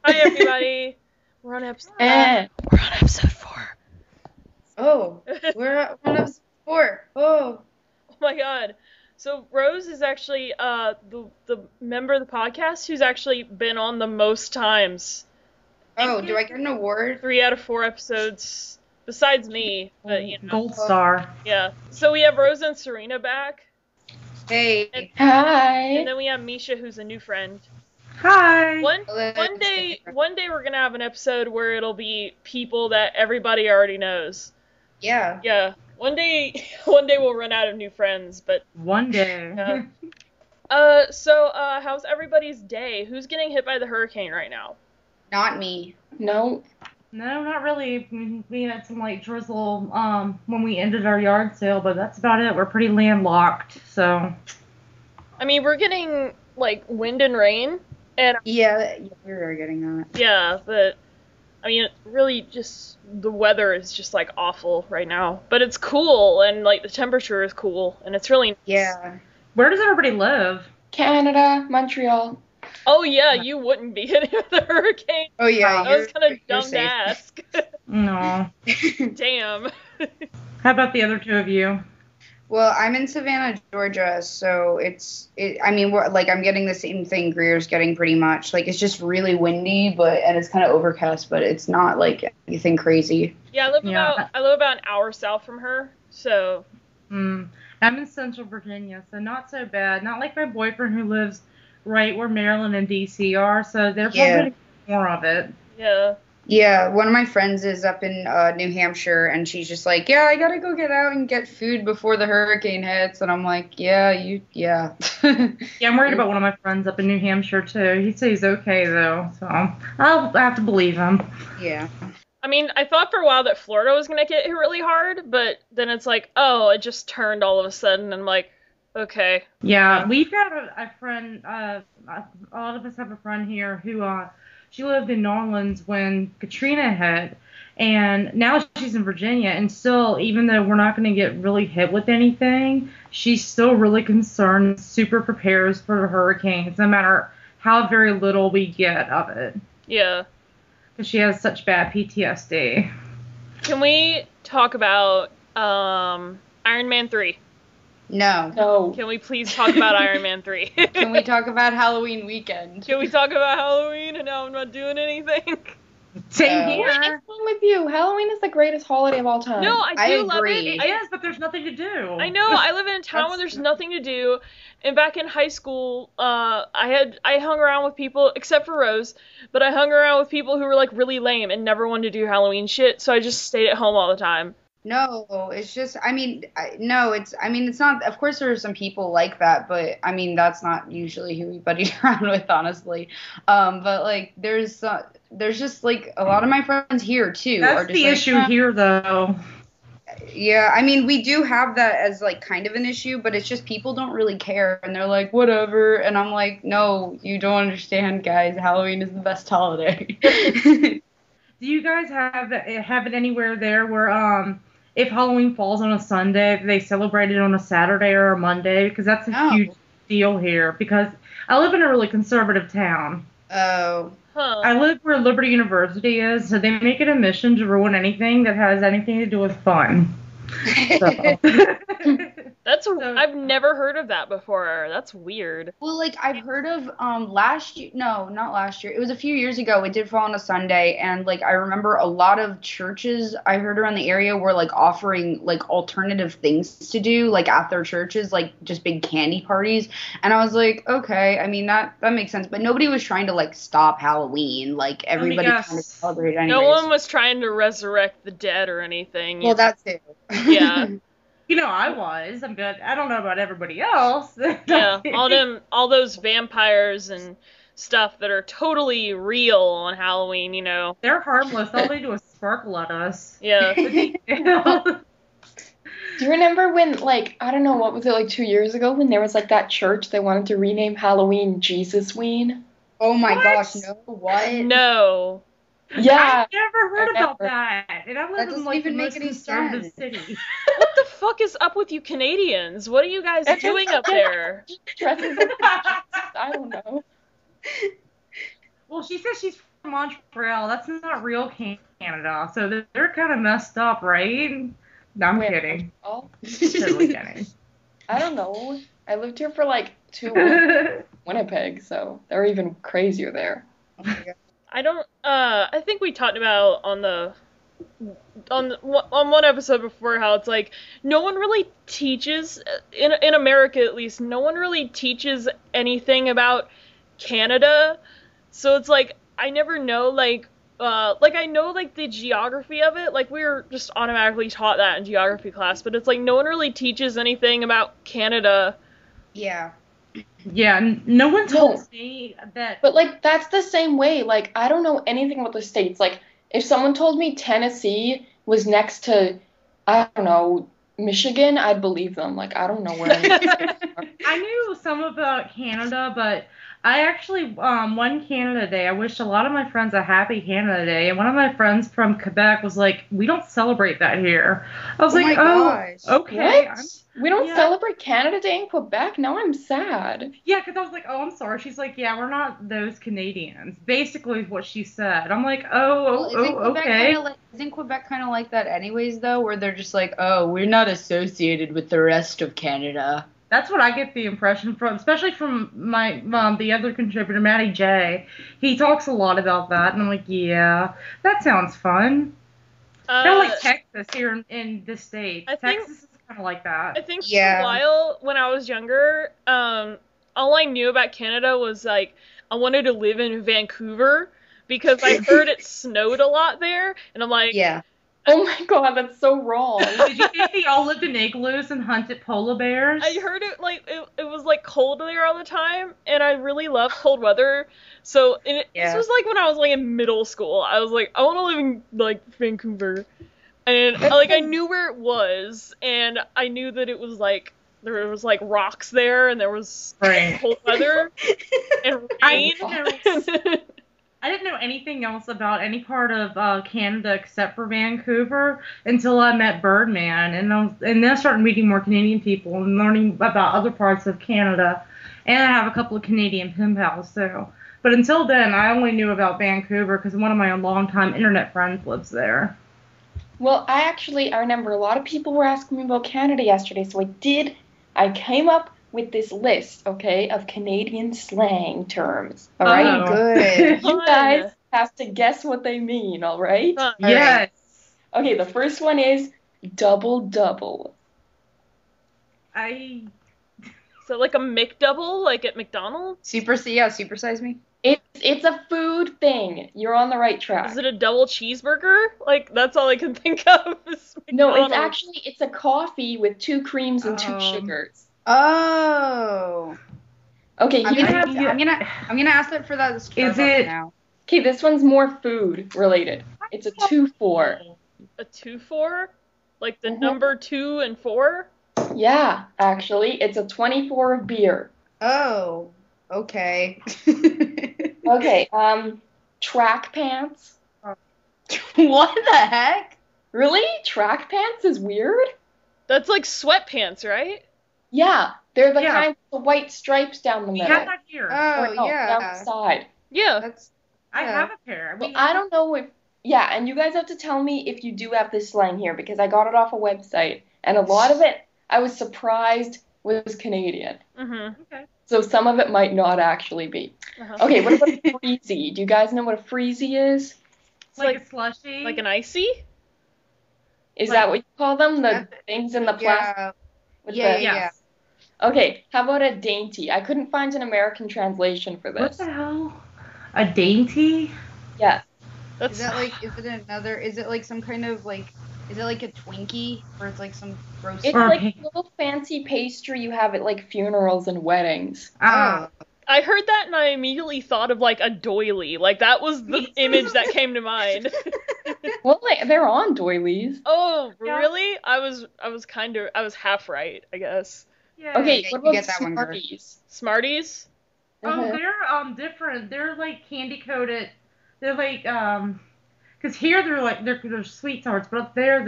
Hi, everybody. We're on episode 4. Oh, we're on episode 4. Oh. Oh my god. So Rose is actually the member of the podcast who's actually been on the most times. Oh, do I get an award? 3 out of 4 episodes, besides me. But Gold star. Yeah. So we have Rose and Serena back. Hey. Hi. And then we have Misha, who's a new friend. Hi. One day we're gonna have an episode where it'll be people that everybody already knows. Yeah. Yeah. One day we'll run out of new friends, but One day. So how's everybody's day? Who's getting hit by the hurricane right now? Not me. No. No, not really. We had some light drizzle when we ended our yard sale, but that's about it. We're pretty landlocked, so. I mean, we're getting like wind and rain, and Yeah, we were getting that. yeah, but I mean, really, just the weather is just like awful right now. But it's cool, and like the temperature is cool, and it's really nice. Yeah. Where does everybody live? Canada, Montreal. Oh yeah, you wouldn't be hit with a hurricane. Oh yeah. That was kind of dumb to safe. ask. No. Damn. How about the other two of you? Well, I'm in Savannah, Georgia, so I'm getting the same thing Greer's getting pretty much. Like, it's just really windy, and it's kind of overcast, but it's not like anything crazy. Yeah, I live about an hour south from her, so. I'm in Central Virginia, so not so bad. Not like my boyfriend who lives right where Maryland and D.C. are, so they're probably getting more of it. Yeah. Yeah, one of my friends is up in New Hampshire, and she's just like, yeah, I gotta go get out and get food before the hurricane hits. And I'm like, yeah. Yeah, I'm worried about one of my friends up in New Hampshire, too. He says he's okay, though, so I'll have to believe him. Yeah. I mean, I thought for a while that Florida was going to get hit really hard, but then it's like, oh, it just turned all of a sudden, and I'm like, okay. Yeah, we've got a friend, a lot of us have a friend here who, she lived in New Orleans when Katrina hit, and now she's in Virginia, and still, even though we're not going to get really hit with anything, she's still really concerned, super prepares for hurricanes, no matter how very little we get of it. Yeah. Because she has such bad PTSD. Can we talk about Iron Man 3? No. Can we please talk about Iron Man 3? Can we talk about Halloween weekend? Can we talk about Halloween and how I'm not doing anything? Same here. What's wrong with you? Halloween is the greatest holiday of all time. No, I do love agree. it. It is, but there's nothing to do. I know. I live in a town where there's nothing to do. And back in high school, I hung around with people, except for Rose, but I hung around with people who were like really lame and never wanted to do Halloween shit. So I just stayed at home all the time. No, it's just, it's not, of course there are some people like that, but, I mean, that's not usually who we buddied around with, honestly. But, like, there's just, like, a lot of my friends here, too. That's are just the like, issue here, though. Yeah, I mean, we do have that as, like, kind of an issue, but it's just people don't really care, and they're like, whatever, and I'm like, no, you don't understand, guys, Halloween is the best holiday. Do you guys have it anywhere there where, if Halloween falls on a Sunday, they celebrate it on a Saturday or a Monday? Because that's a huge deal here. Because I live in a really conservative town. Oh. Huh. I live where Liberty University is, so they make it a mission to ruin anything that has anything to do with fun. So. I've never heard of that before. That's weird. Well, like, I've heard of, not last year, it was a few years ago, it did fall on a Sunday, and, like, I remember a lot of churches I heard around the area were, like, offering, like, alternative things to do, like, at their churches, like, just big candy parties, and I was like, okay, I mean, that makes sense, but nobody was trying to, like, stop Halloween, like, everybody kind of celebrated anyways. No one was trying to resurrect the dead or anything. Well, that's it. Yeah. You know, I was. I don't know about everybody else. Yeah, all those vampires and stuff that are totally real on Halloween, you know. They're harmless. All they do is sparkle at us. Yeah. Do you remember when, like, I don't know, what was it, like 2 years ago, when there was, like, that church that wanted to rename Halloween Jesusween? Oh my gosh, no, what? No. Yeah. I've never heard about that. And I live in, like, the most conservative city. What the fuck is up with you Canadians? What are you guys doing up there? I don't know. Well, she says she's from Montreal. That's not real Canada, so they're kind of messed up, right? No, I'm kidding. Oh, Totally kidding. I don't know. I lived here for like 2 weeks, Winnipeg, so they're even crazier there. Oh my God. I think we talked about on one episode before how it's like no one really teaches in America, at least no one really teaches anything about Canada, so it's like I never know like I know like the geography of it, like we were just automatically taught that in geography class, but it's like no one really teaches anything about Canada. Yeah. Yeah, no one told me that. But, like, that's the same way. Like, I don't know anything about the states. Like, if someone told me Tennessee was next to, I don't know, Michigan, I'd believe them. Like, I don't know where I knew some about Canada, but I actually one Canada Day. I wished a lot of my friends a happy Canada Day, and one of my friends from Quebec was like, "We don't celebrate that here." I was like, gosh. "Oh, okay." What? We don't celebrate Canada Day in Quebec? Now I'm sad. Yeah, because I was like, "Oh, I'm sorry." She's like, "Yeah, we're not those Canadians." Basically, is what she said. I'm like, okay." Isn't Quebec kind of like that anyways, though, where they're just like, oh, we're not associated with the rest of Canada? That's what I get the impression from, especially from my the other contributor, Matty J. He talks a lot about that, and I'm like, yeah, that sounds fun. Kind of like Texas here in the States. Texas is kind of like that. I think for a while, when I was younger, all I knew about Canada was, like, I wanted to live in Vancouver, because I heard it snowed a lot there, and I'm like... Yeah. Oh my God, that's so wrong. Did you think they all lived in igloos and hunted polar bears? I heard it, like, it was, like, cold there all the time, and I really love cold weather, so, this was, like, when I was, like, in middle school. I was like, I want to live in, like, Vancouver, and, like, I knew where it was, and I knew that it was, like, there was, like, rocks there, and there was cold weather, and rain. I didn't know anything else about any part of Canada except for Vancouver until I met Birdman, and then I started meeting more Canadian people and learning about other parts of Canada, and I have a couple of Canadian pen pals too. But until then, I only knew about Vancouver because one of my longtime internet friends lives there. Well, I remember a lot of people were asking me about Canada yesterday, so I came up with this list, okay, of Canadian slang terms, all right? Oh, good. You guys have to guess what they mean, all right? Yes. Okay, the first one is double-double. So like a McDouble, like at McDonald's? Supersize me. It's a food thing. You're on the right track. Is it a double cheeseburger? Like, that's all I can think of is McDonald's. No, it's a coffee with 2 creams and 2 sugars. Oh. Okay, I'm gonna ask it for that. Is it now? Okay, this one's more food related. It's a 2-4. A 2-4? Like the number 2 and 4? Yeah, actually, it's a 24 of beer. Oh. Okay. Okay, track pants. What the heck? Really? Track pants is weird? That's like sweatpants, right? Yeah, they're the kind with the white stripes down the middle. We have that here. Oh, down the side. Yeah. I have a pair. Well, I don't know if... Yeah, and you guys have to tell me if you do have this slang here, because I got it off a website, and a lot of it, I was surprised was Canadian. Mm-hmm. Okay. So some of it might not actually be. Uh-huh. Okay, what about a freezy? Do you guys know what a freezy is? It's like a slushie. Like an icy? Is that what you call them? The things in the plastic? Yeah. Okay, how about a dainty? I couldn't find an American translation for this. What the hell? A dainty? Yes. Is it like some kind of like, is it like a Twinkie? Or it's like some gross... It's like a little fancy pastry you have at like funerals and weddings. Oh. I heard that and I immediately thought of like a doily. Like that was the image that came to mind. Well, they're on doilies. Oh, really? I was half right, I guess. Yeah. Okay, what about that one, Smarties? Smarties? Oh, they're different. They're like candy coated. They're like because here they're sweet tarts, but up there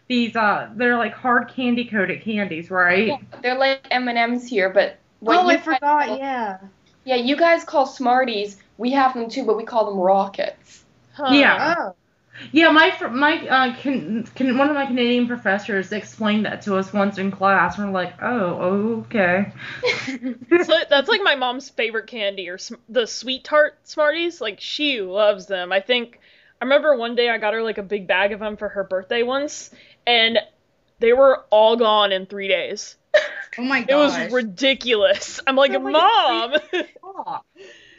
they're like hard candy coated candies, right? Yeah, they're like M&Ms here, but I forgot. Yeah. Yeah, you guys call Smarties we have them too, but we call them rockets. Huh. Yeah. Oh. Yeah, one of my Canadian professors explained that to us once in class, and we're like, oh, okay. So that's like my mom's favorite candy, or the sweet tart Smarties. Like, she loves them. I remember one day I got her like a big bag of them for her birthday once, and they were all gone in 3 days. Oh my It was gosh. ridiculous. I'm like, Oh my Mom! Oh,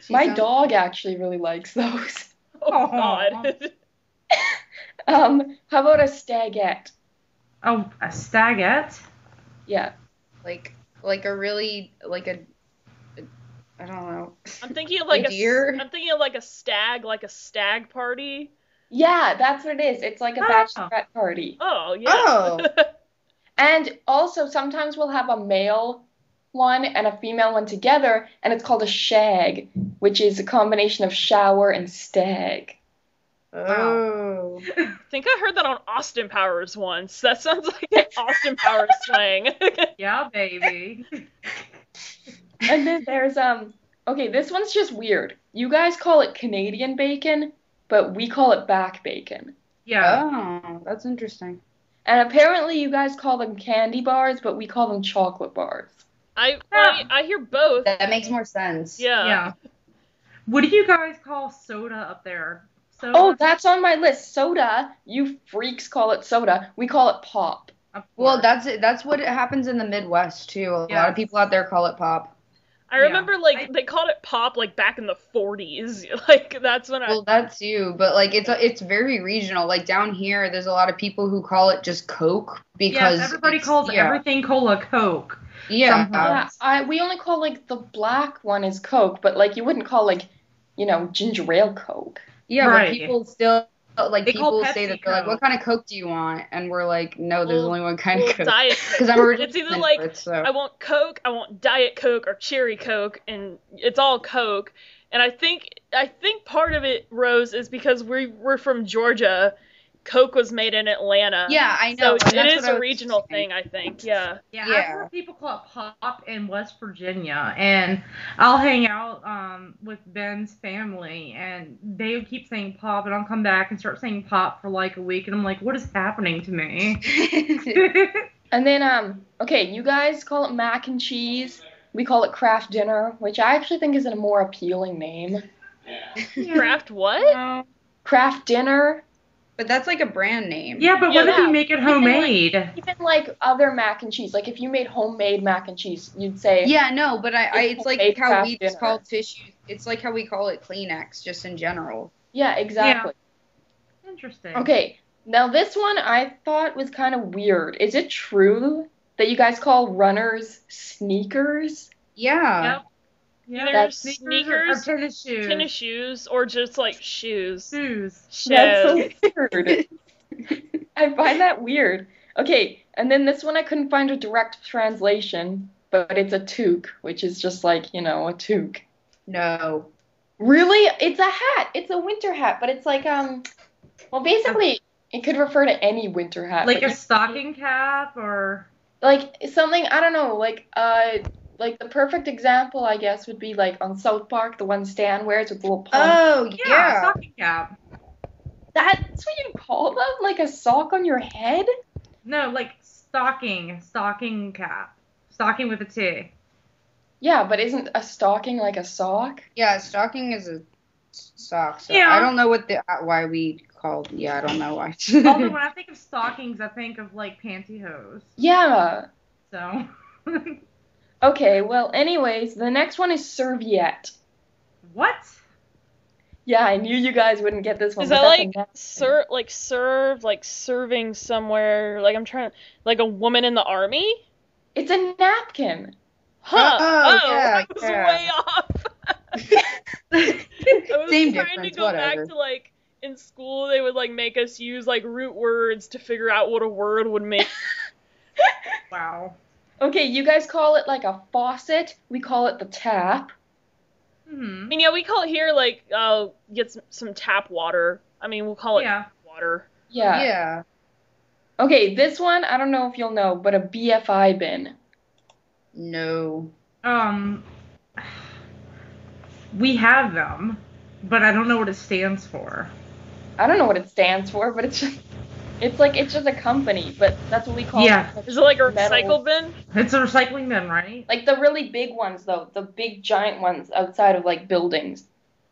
My dog actually really likes those. Oh, God. How about a stagette? oh, a stagette? Yeah. Like a really I don't know. I'm thinking of like A deer? I'm thinking of like a stag party. Yeah, that's what it is. It's like a bachelorette party. Oh, yeah. Oh. And also, sometimes we'll have a male one and a female one together, and it's called a shag, which is a combination of shower and stag. Oh. I think I heard that on Austin Powers once. That sounds like an Austin Powers slang. Yeah, baby. And then there's, okay, this one's just weird. You guys call it Canadian bacon, but we call it back bacon. Yeah. Oh, that's interesting. And apparently you guys call them candy bars, but we call them chocolate bars. I hear both. That makes more sense. Yeah. Yeah. What do you guys call soda up there? Soda? Oh, that's on my list. Soda. You freaks call it soda. We call it pop. Of Well, course. that's what happens in the Midwest too. A lot Yes. of people out there call it pop. I remember they called it pop like back in the 40s. Like that's when Well, that's you, but like it's very regional. Like down here, there's a lot of people who call it just Coke because yes, everybody calls yeah. everything cola Coke. Yeah. Yeah, we only call like the black one is Coke, but like you wouldn't call like, ginger ale Coke. Yeah, Right. but people still like They call people say that Pepsi they're like, Coke. "What kind of Coke do you want?" And we're like, "No, there's Well, only one kind of Coke." Diet Coke. Because I'm originally It's either from like North, so. I want Coke, I want Diet Coke, or Cherry Coke, and it's all Coke. And I think part of it, Rose, is because we're from Georgia. Coke was made in Atlanta. Yeah, I know. So and it that's is what I a was regional saying. thing, I think. Yeah. Yeah, Yeah. I've heard people call it pop in West Virginia, and I'll hang out with Ben's family, and they would keep saying pop, and I'll come back and start saying pop for like a week, and I'm like, what is happening to me? And then, okay, you guys call it mac and cheese. We call it Kraft Dinner, which I actually think is a more appealing name. Kraft what? No, Kraft Dinner. but that's like a brand name. Yeah, but what if Yeah. you make it homemade? Even like other mac and cheese. Like if you made homemade mac and cheese, you'd say Yeah, no, but it's like Homemade how Kraft we dinner. just call tissue. It's like how we call it Kleenex, just in general. Yeah, exactly. Interesting. Okay, now this one I thought was kind of weird. Is it true that you guys call runners sneakers? Yeah. Yep. Yeah, Either That's- sneakers, or tennis shoes. tennis shoes, or just like shoes. Shoes. That's so Shoes. weird. I find that weird. Okay, and then this one I couldn't find a direct translation, but it's a toque, which is just like, a toque. No. Really? It's a hat. It's a winter hat, but it's like, well, basically, it could refer to any winter hat. Like but a stocking cap, or like something, I don't know, like the perfect example, I guess, would be like on South Park, the one Stan wears with the little palm. Oh, yeah, yeah. stocking cap. That's what you call them? Like a sock on your head? No, like stocking cap, stocking with a T. Yeah, but isn't a stocking like a sock? Yeah, stocking is a sock. So Yeah. I don't know why we called. Yeah, I don't know why. Although when I think of stockings, I think of like pantyhose. Yeah. So. Okay, well, anyways, the next one is serviette. What? Yeah, I knew you guys wouldn't get this one. Is but that that's like a napkin. served, like serving somewhere? Like I'm trying, like a woman in the army? It's a napkin. Huh? Oh, yeah, I was yeah. way off. I was Same trying to difference, go whatever. back to like in school they would like make us use like root words to figure out what a word would make. Wow. Okay, you guys call it like a faucet. We call it the tap. I Hmm. mean, yeah, we call it here like get some tap water. I mean, we'll call it Yeah. water. Yeah. Yeah. Okay, this one, I don't know if you'll know, but a BFI bin. No. We have them. but I don't know what it stands for. I don't know what it stands for, but it's just a company, but that's what we call Yeah. it. Is it like a Metal. recycle bin? It's a recycling bin, right? Like the really big ones, though, the big giant ones outside of like buildings.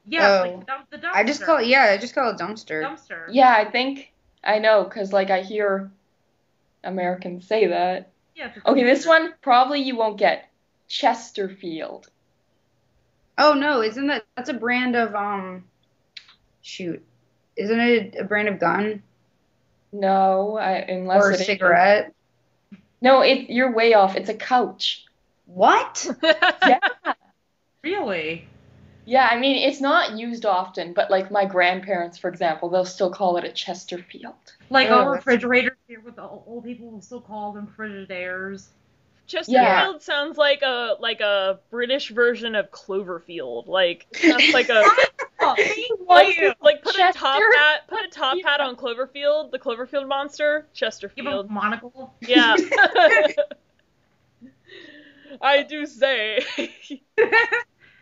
Yeah, Oh. like the dumpster. I just call it dumpster. Dumpster. Yeah, I know, because like I hear Americans say that. Yeah. it's a Okay, this dumpster. one probably you won't get. Chesterfield. Oh no, that's a brand of shoot. Isn't it a brand of gun No, unless or a it is. cigarette? No, you're way off. It's a couch. What? Yeah. Really? Yeah, I mean, it's not used often, but like my grandparents, for example, they'll still call it a Chesterfield. Like Oh, our that's- refrigerators here with the old people will still call them frigidaires. Chesterfield sounds like a British version of Cloverfield. Like that's like a like put a top hat on Cloverfield, the Cloverfield monster, Give Chesterfield. them a monocle. Yeah. I do say.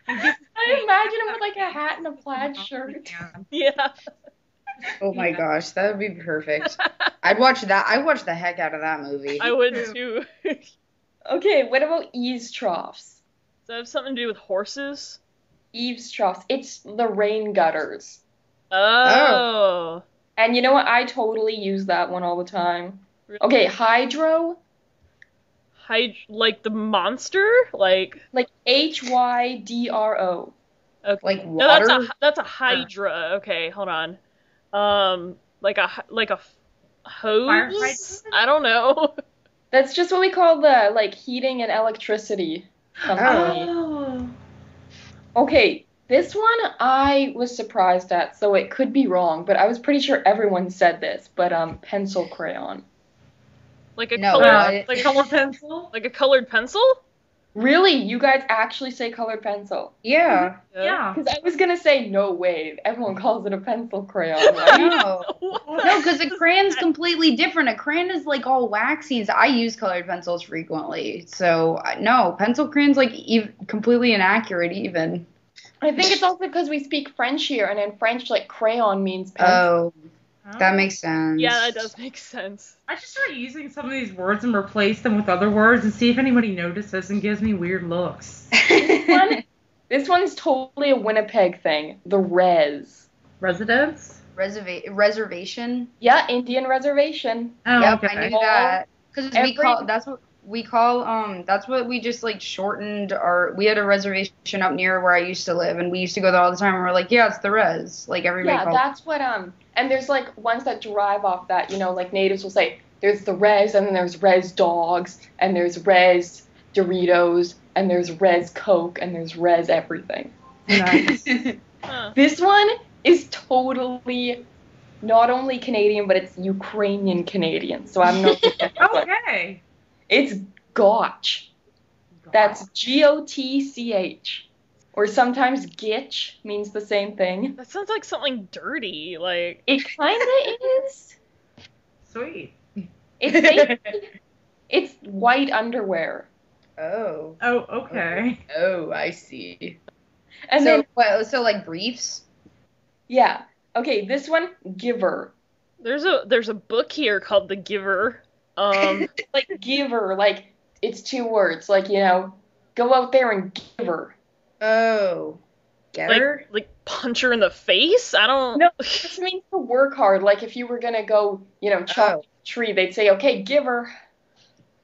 I imagine him with like a hat and a plaid shirt. Yeah. Oh my gosh, that would be perfect. I'd watch that. I'd watch the heck out of that movie. I would too. Does Okay, what about eaves troughs? that have something to do with horses? Eaves troughs. It's the rain gutters. Oh. And you know what? I totally use that one all the time. Really? Okay, hydro, Like the monster? Like like HYDRO. okay. Like No, water. that's a hydra. Okay, hold on. Like a hose? Fire hydrant? I don't know. That's just what we call the like heating and electricity company. Oh. Okay, this one I was surprised at, so it could be wrong, but I was pretty sure everyone said this, but pencil crayon. Like a No, colored, what? Color pencil? like a colored pencil? Really? You guys actually say colored pencil? Yeah. Yeah. Because I was gonna say no way. Everyone calls it a pencil crayon, right? No. What? No, because a crayon's completely different. A crayon is like all waxy. So I use colored pencils frequently. So no, pencil crayon's like completely inaccurate even. I think it's also because we speak French here, and in French, like crayon means pencil. Oh, that makes sense. Yeah, that does make sense. I should start using some of these words and replace them with other words and see if anybody notices and gives me weird looks. This one's totally a Winnipeg thing. The res. Residents? Reservation. Yeah, Indian reservation. Oh, Yep, okay. I knew that. Because Every- that's what we just like shortened we had a reservation up near where I used to live and we used to go there all the time and we're like, yeah, it's the res. Like everybody Yeah, calls that's what and there's like ones that derive off that, like natives will say there's the res and then there's res dogs and there's res Doritos and there's res Coke and there's res everything. Nice. Huh. This one is totally not only Canadian, but it's Ukrainian Canadian. So I don't know if you get that one. Okay. It's gotch. That's GOTCH. Or sometimes gitch means the same thing. That sounds like something dirty. Like It kinda is. Sweet. It's basically, it's white underwear. Oh. Oh, okay. Oh, I see. And so then so like briefs? yeah. Okay, this one, giver. there's a book here called The Giver. Like giver, like it's two words. Like, go out there and give her. Oh. Get her? like punch her in the face? I don't No, this means to work hard. Like if you were gonna go, chop a tree, they'd say, okay, give her.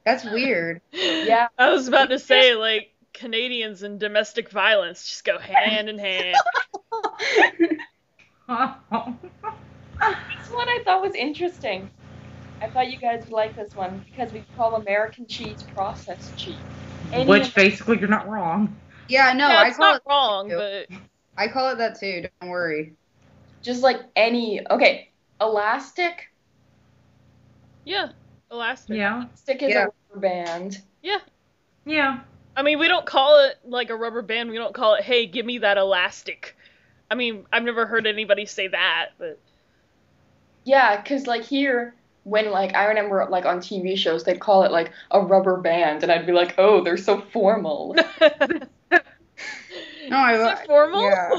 That's weird. Yeah. I was about to say, like, Canadians and domestic violence just go hand in hand. This one I thought was interesting. I thought you guys would like this one because we call American cheese processed cheese. Which basically you're not wrong. Yeah, no, Yeah, I it's call not it wrong, too. but I call it that too, don't worry. Just like any. Okay, elastic. yeah, elastic. Yeah. Stick is Yeah. a rubber band. Yeah. I mean, we don't call it like a rubber band. We don't call it, hey, give me that elastic. I mean, I've never heard anybody say that, but Yeah, because like here, when like I remember like on TV shows, they'd call it like a rubber band, and I'd be like, oh, they're so formal. No, Is it formal? Yeah.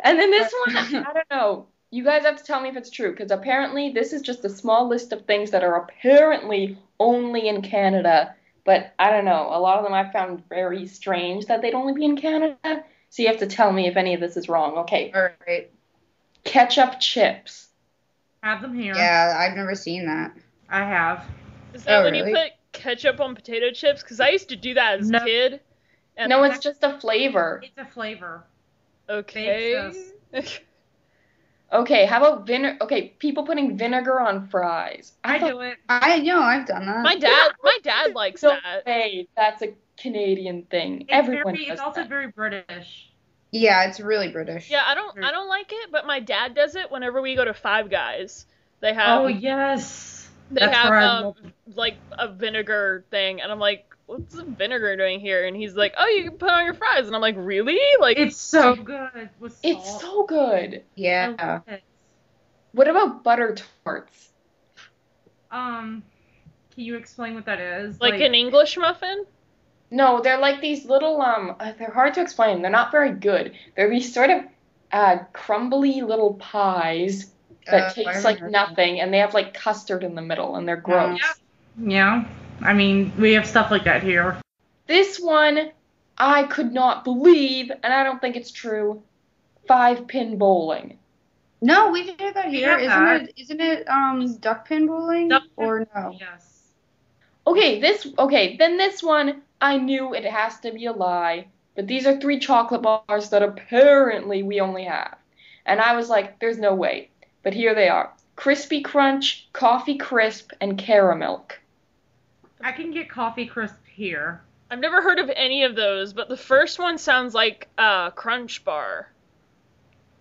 And then this one, I don't know. You guys have to tell me if it's true, because apparently this is just a small list of things that are apparently only in Canada. But I don't know. A lot of them I found very strange that they'd only be in Canada. So you have to tell me if any of this is wrong. Okay. All right. Ketchup chips. Have them here. Yeah, I've never seen that. I have. Is that when really? you put ketchup on potato chips? Because I used to do that as a kid. And No, it's just a flavor. It's a flavor. Okay. Okay, how about vinegar? Okay, people putting vinegar on fries. I do it. I know, I've done that. My dad likes No that. way, that's a Canadian thing. Everyone does It's also that. very British. Yeah, it's really British. Yeah, I don't like it, but my dad does it whenever we go to Five Guys. They have Oh yes. they That's have right. like a vinegar thing, and I'm like, what's the vinegar doing here? And he's like, oh, you can put it on your fries, and I'm like, really? Like, It's so good with salt. It's so good. Yeah. I love it. What about butter tarts? Can you explain what that is? like an English muffin. No, they're like these little they're hard to explain. They're not very good. They're these sort of crumbly little pies that taste like nothing, and they have like custard in the middle, and they're gross. Yeah. I mean, we have stuff like that here. This one I could not believe, and I don't think it's true. 5-pin bowling. No, we did that here. Yeah. Isn't it duck pin bowling? Duck pin- Or no? Yes. Okay, then this one, I knew it has to be a lie, but these are 3 chocolate bars that apparently we only have. And I was like, there's no way. But here they are. Crispy Crunch, Coffee Crisp, and Caramilk. I can get coffee crisp here. I've never heard of any of those, but the first one sounds like a Crunch Bar.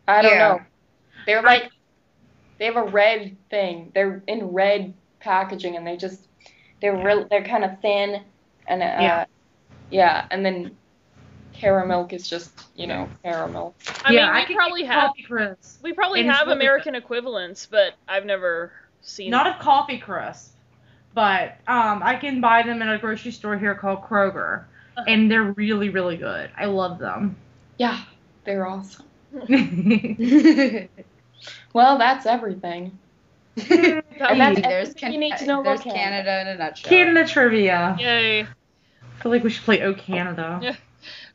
I don't Yeah. know. They're like, they have a red thing. They're in red packaging, and they're kind of thin, and yeah, and then Caramilk is just, caramel. I mean, I we can probably get have coffee crisp. we probably And it's have really American equivalents, but I've never seen Not a coffee crisp, but I can buy them in a grocery store here called Kroger, and they're really, really good. I love them. Yeah, they're awesome. Well, that's everything. And that's There's everything you need to know there's about Canada. Canada in a nutshell. Canada trivia. Yay. I feel like we should play Oh Canada. Yeah.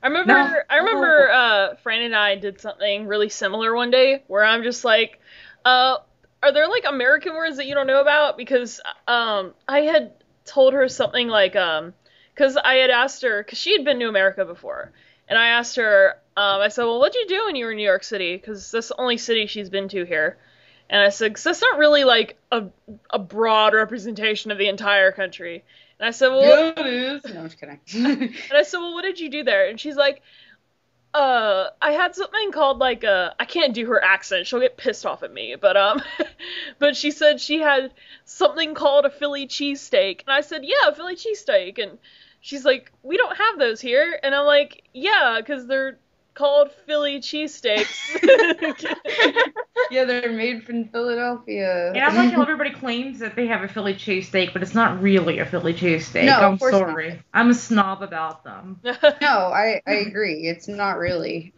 I remember Fran and I did something really similar one day where I'm just like, are there like American words that you don't know about? Because I had told her something like, because I had asked her, because she had been to America before, and I asked her, I said, well, what'd you do when you were in New York City? Because that's the only city she's been to here. And I said, because that's not really like a broad representation of the entire country. And I said, well, Yeah, it is. No, I'm just kidding. and I said, well, what did you do there? And she's like, I had something called like I can't do her accent. She'll get pissed off at me. But but she said she had something called a Philly cheesesteak. And I said, yeah, a Philly cheesesteak. And she's like, we don't have those here. And I'm like, yeah, because they're called Philly cheesesteaks. Yeah, they're made from Philadelphia. And I like how everybody claims that they have a Philly cheesesteak, but it's not really a Philly cheesesteak. No, I'm of course sorry. not. I'm a snob about them. No, I agree. It's not really.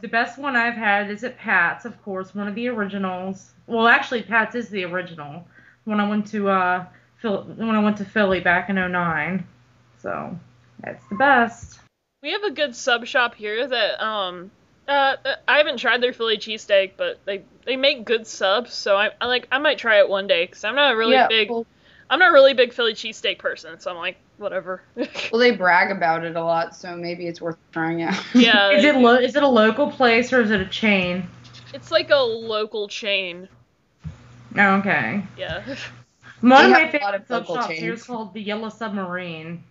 The best one I've had is at Pat's, of course, one of the originals. Well, actually, Pat's is the original. When I went to Philly back in '09, so that's the best. We have a good sub shop here that I haven't tried their Philly cheesesteak, but they make good subs, so I might try it one day because I'm not a really big Philly cheesesteak person, so I'm like, whatever. Well, they brag about it a lot, so maybe it's worth trying out. Yeah. Is it a local place or is it a chain? It's like a local chain. Oh, okay. Yeah. One of They my have a lot favorite of sub local shops chains. here is called the Yellow Submarine.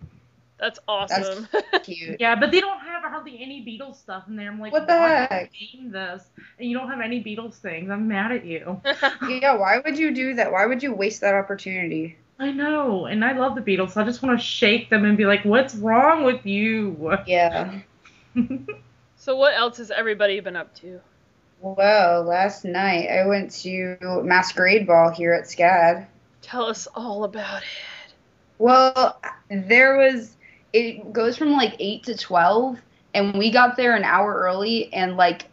That's awesome. Cute. Yeah, but they don't have hardly any Beatles stuff in there. I'm like, What the why heck? did you name this? And you don't have any Beatles things. I'm mad at you. Yeah, why would you do that? Why would you waste that opportunity? I know, and I love the Beatles. So I just want to shake them and be like, what's wrong with you? Yeah. So what else has everybody been up to? Well, last night I went to Masquerade Ball here at SCAD. Tell us all about it. Well, it goes from like 8 to 12, and we got there an hour early, and like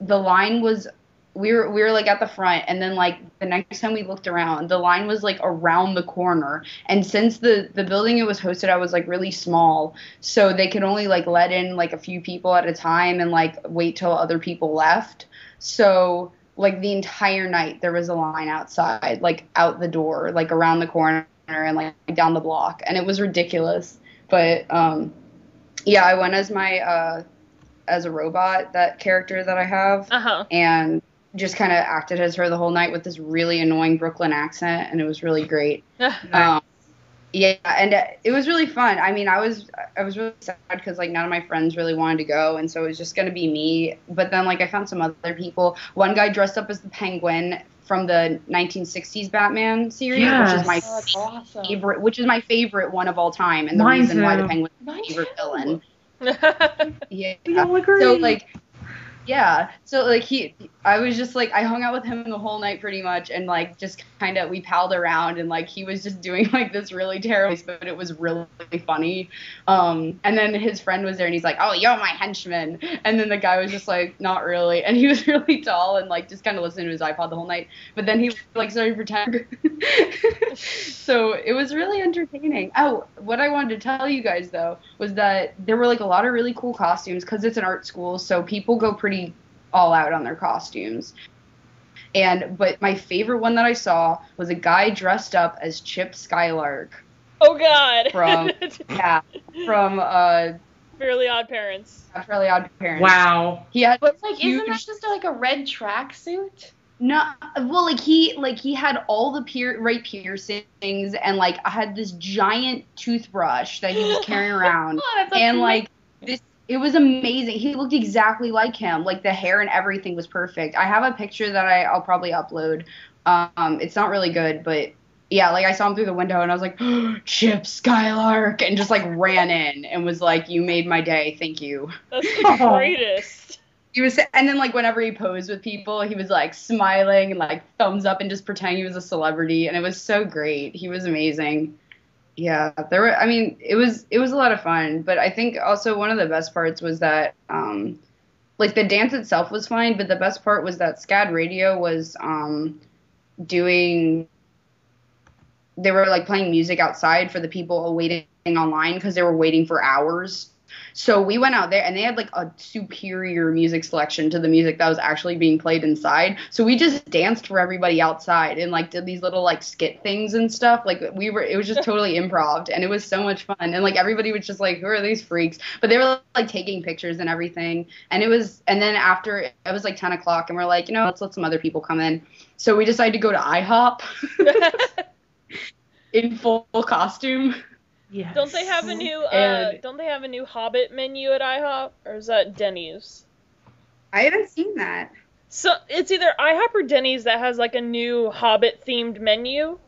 the line was, we were like at the front, and then like the next time we looked around, the line was like around the corner. And since the building it was hosted at was like really small, so they could only like let in like a few people at a time and like wait till other people left. So like the entire night there was a line outside, like out the door, like around the corner and like down the block, and it was ridiculous. But yeah, I went as my as a robot, that character that I have, and just kind of acted as her the whole night with this really annoying Brooklyn accent, and it was really great. Yeah, and it was really fun. I mean, I was really sad because like none of my friends really wanted to go, and so it was just gonna be me. But then like I found some other people. One guy dressed up as the Penguin from the 1960s Batman series, which is my favorite, which is my favorite one of all time, and the reason why the Penguin's my favorite villain. Yeah. We all agree. So like. Yeah, so like I was just like, I hung out with him the whole night pretty much, and like just kind of, we palled around, and like he was just doing like this really terrible, but it was really funny. And then his friend was there, and he's like, oh, you're my henchman. And then the guy was just like, not really. And he was really tall and like just kind of listening to his iPod the whole night. But then he like started pretending. So it was really entertaining. Oh, what I wanted to tell you guys though was that there were like a lot of really cool costumes because it's an art school, so people go pretty all out on their costumes. But my favorite one that I saw was a guy dressed up as Chip Skylark. Oh God! From Fairly Odd Parents. Fairly Odd Parents. Wow. He had but like, isn't that just like a red tracksuit? No, well, he had all the right piercings, and like I had this giant toothbrush that he was carrying around, and like this. It was amazing. He looked exactly like him. Like the hair and everything was perfect. I have a picture that I'll probably upload. It's not really good, but yeah, like I saw him through the window and I was like, oh, Chip Skylark, and just like ran in and was like, you made my day. Thank you. That's the greatest. He was, and then like whenever he posed with people, he was like smiling and like thumbs up and just pretending he was a celebrity, and it was so great. He was amazing. Yeah, it was a lot of fun, but I think also one of the best parts was that, like the dance itself was fine, but the best part was that SCAD Radio was, they were like playing music outside for the people waiting online because they were waiting for hours. So we went out there, and they had like a superior music selection to the music that was actually being played inside. So we just danced for everybody outside and like did these little like skit things and stuff. Like it was just totally improv, and it was so much fun. And like everybody was just like, who are these freaks? But they were like taking pictures and everything. And then after it was like 10 o'clock, and we're like, let's let some other people come in. So we decided to go to IHOP in full costume. Yes. Don't they have a new Hobbit menu at IHOP, or is that Denny's? I haven't seen that. So it's either IHOP or Denny's that has like a new Hobbit themed menu.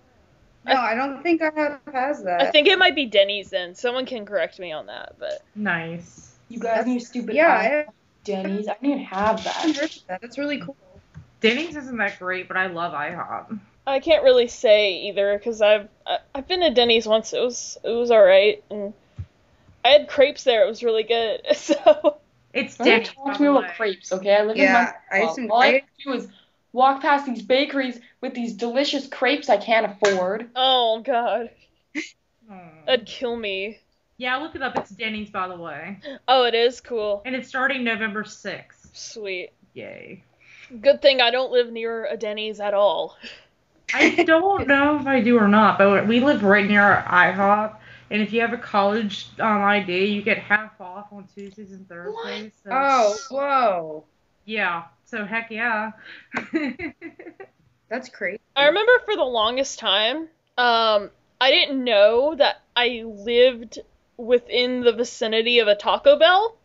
No, I don't think IHOP has that. I think it might be Denny's then. Someone can correct me on that, but nice. You guys need stupid. Yeah, Denny's. I didn't have that. That's really cool. Denny's isn't that great, but I love IHOP. I can't really say either because I've been to Denny's once. It was all right, and I had crepes there. It was really good. So it's Denny's. Don't talk to me about crepes, okay? I live in Montreal. All I have to do is walk past these bakeries with these delicious crepes I can't afford. Oh God, that'd kill me. Yeah, look it up. It's Denny's, by the way. Oh, it is cool. And it's starting November 6th. Sweet. Yay. Good thing I don't live near a Denny's at all. I don't know if I do or not, but we live right near IHOP, and if you have a college ID, you get half off on Tuesdays and Thursdays. So. Oh, whoa. Yeah, so heck yeah. That's crazy. I remember for the longest time, I didn't know that I lived within the vicinity of a Taco Bell.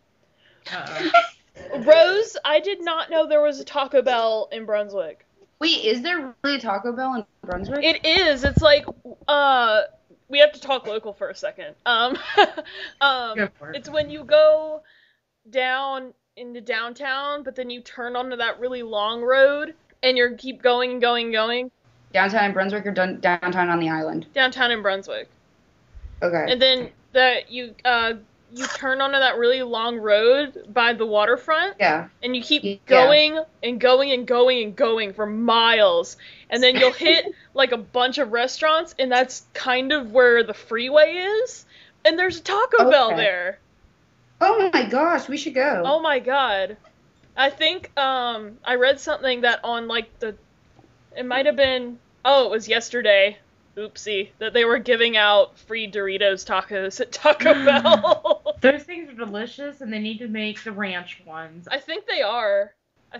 Rose, I did not know there was a Taco Bell in Brunswick. Wait, is there really a Taco Bell in Brunswick? It is. It's like, we have to talk local for a second. Go for it. It's when you go down into downtown, but then you turn onto that really long road, and you keep going and going and going. Downtown in Brunswick or downtown on the island? Downtown in Brunswick. Okay. And then you you turn onto that really long road by the waterfront. Yeah. And you keep going and going and going and going for miles. And then you'll hit, like, a bunch of restaurants, and that's kind of where the freeway is. And there's a Taco Bell there. Oh my gosh, we should go. Oh my god. I think, I read something that on, like, it might have been, it was yesterday. Oopsie, that they were giving out free Doritos tacos at Taco Bell. Those things are delicious, and they need to make the ranch ones. I think they are.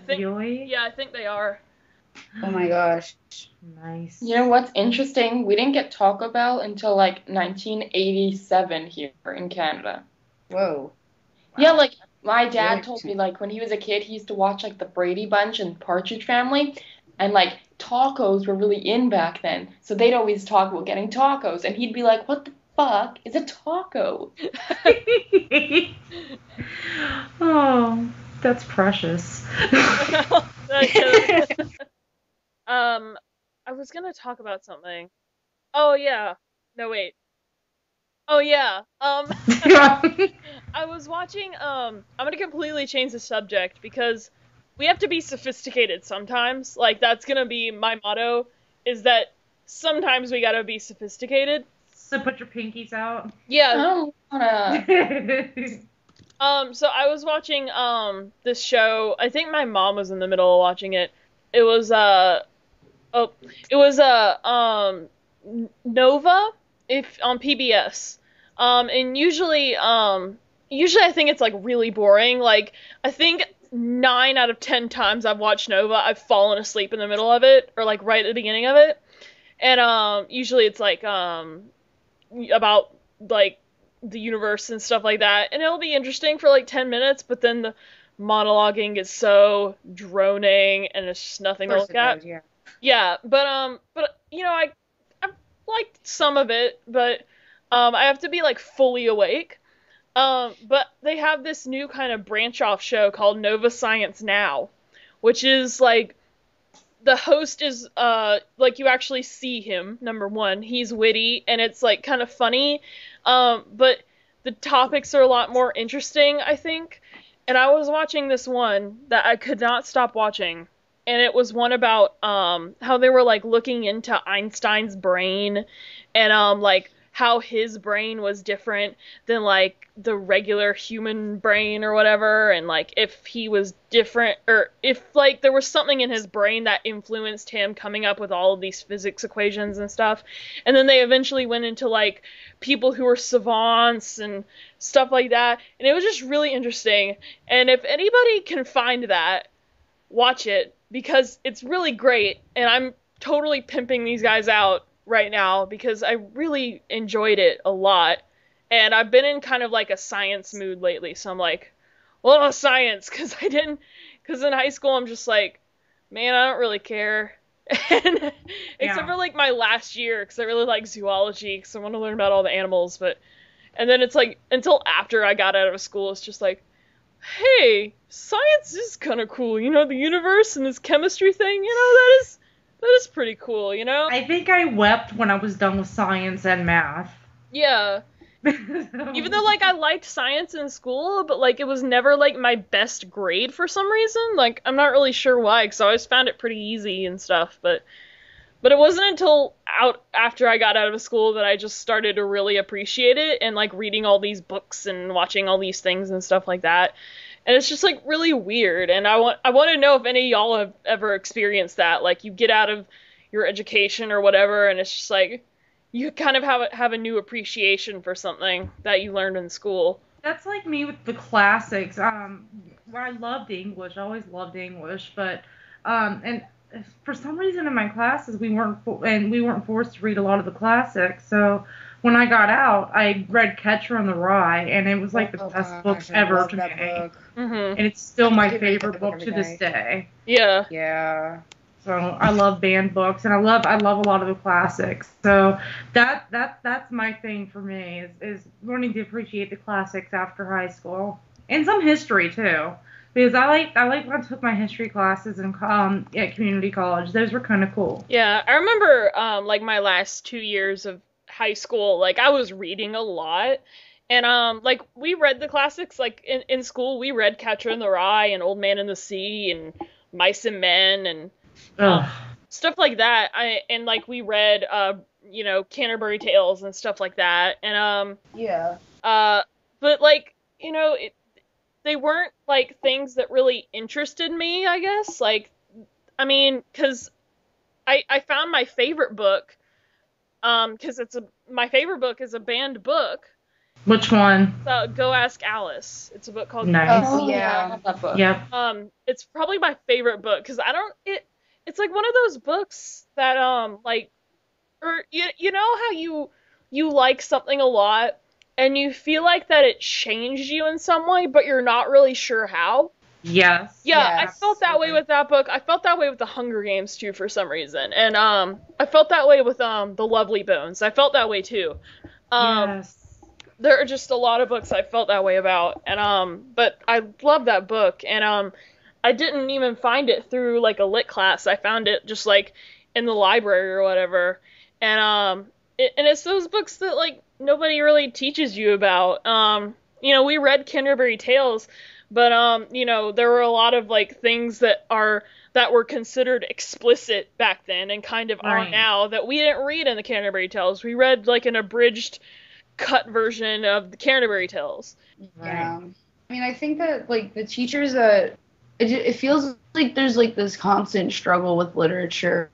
Really? Yeah, I think they are. Oh my gosh. Nice. You know what's interesting? We didn't get Taco Bell until like 1987 here in Canada. Whoa. Yeah, like my dad told me like when he was a kid he used to watch like the Brady Bunch and Partridge Family, and like tacos were really in back then. So they'd always talk about getting tacos, and he'd be like, "What the fuck is a taco?" Oh, that's precious. I was gonna talk about something. Oh yeah. No wait. Oh yeah. I was watching. I'm gonna completely change the subject because we have to be sophisticated sometimes. Like that's gonna be my motto. Is that sometimes we gotta be sophisticated. So put your pinkies out. I Yeah. don't wanna. So I was watching this show. I think my mom was in the middle of watching it. It was Nova on PBS. And usually I think it's like really boring. Like I think 9 out of 10 times I've watched Nova, I've fallen asleep in the middle of it or like right at the beginning of it. And usually it's like about like the universe and stuff like that, and it'll be interesting for like 10 minutes, but then the monologuing is so droning and it's just nothing to look at. Yeah, but you know, I liked some of it, but I have to be like fully awake. But they have this new kind of branch off show called Nova Science Now, which is like the host is like you actually see him. Number one, he's witty and it's like kind of funny, but the topics are a lot more interesting, I think. And I was watching this one that I could not stop watching, and it was one about how they were like looking into Einstein's brain and like how his brain was different than like the regular human brain or whatever, and like if he was different or if like there was something in his brain that influenced him coming up with all of these physics equations and stuff. And then they eventually went into like people who were savants and stuff like that, and it was just really interesting. And if anybody can find that, watch it because it's really great, and I'm totally pimping these guys out right now because I really enjoyed it a lot, and I've been in kind of like a science mood lately, so I'm like, well, science, because in high school I'm just like, man, I don't really care, and except for like my last year, because I really like zoology, because I want to learn about all the animals, and then it's like, until after I got out of school, it's just like, hey, science is kind of cool, you know, the universe and this chemistry thing, you know, that is pretty cool, you know? I think I wept when I was done with science and math. Yeah. Even though, like, I liked science in school, but, like, it was never, like, my best grade for some reason. Like, I'm not really sure why, because I always found it pretty easy and stuff, but it wasn't until after I got out of school that I just started to really appreciate it, and, like, reading all these books and watching all these things and stuff like that. And it's just, like, really weird, and I want to know if any of y'all have ever experienced that. Like, you get out of your education or whatever, and it's just, like, you kind of have a new appreciation for something that you learned in school. That's like me with the classics. I loved English. I always loved English, but, and for some reason in my classes, we weren't forced to read a lot of the classics, so when I got out, I read Catcher in the Rye, and it was like the best book ever to me. Mm-hmm. And it's still my favorite book to this day. Yeah. Yeah. So I love banned books, and I love a lot of the classics. So that's my thing for me is learning to appreciate the classics after high school, and some history too, because I like when I took my history classes in at community college. Those were kind of cool. Yeah, I remember like my last 2 years of high school, like I was reading a lot, And like we read the classics. Like in school, we read Catcher in the Rye and Old Man and the Sea and Mice and Men and stuff like that. Like we read Canterbury Tales and stuff like that. And but like they weren't like things that really interested me, I guess. Like, I mean, because I found my favorite book, because my favorite book is a banned book. Which one? Go Ask Alice. It's a book called. Nice. Oh yeah, I love that book. Yep. It's probably my favorite book because it's like one of those books that like, or you know how you like something a lot and you feel like that it changed you in some way, but you're not really sure how. Yes. Yeah, Yes. I felt that way with that book. I felt that way with The Hunger Games too for some reason, and I felt that way with The Lovely Bones. I felt that way too. Yes. There are just a lot of books I felt that way about, and but I love that book, and I didn't even find it through like a lit class. I found it just like in the library or whatever, and it's those books that like nobody really teaches you about. We read Canterbury Tales, but there were a lot of like things that were considered explicit back then and kind of are Right. now that we didn't read in the Canterbury Tales. We read like an abridged cut version of the Canterbury Tales. Yeah. I mean, I think that, like, the teachers it feels like there's, like, this constant struggle with literature,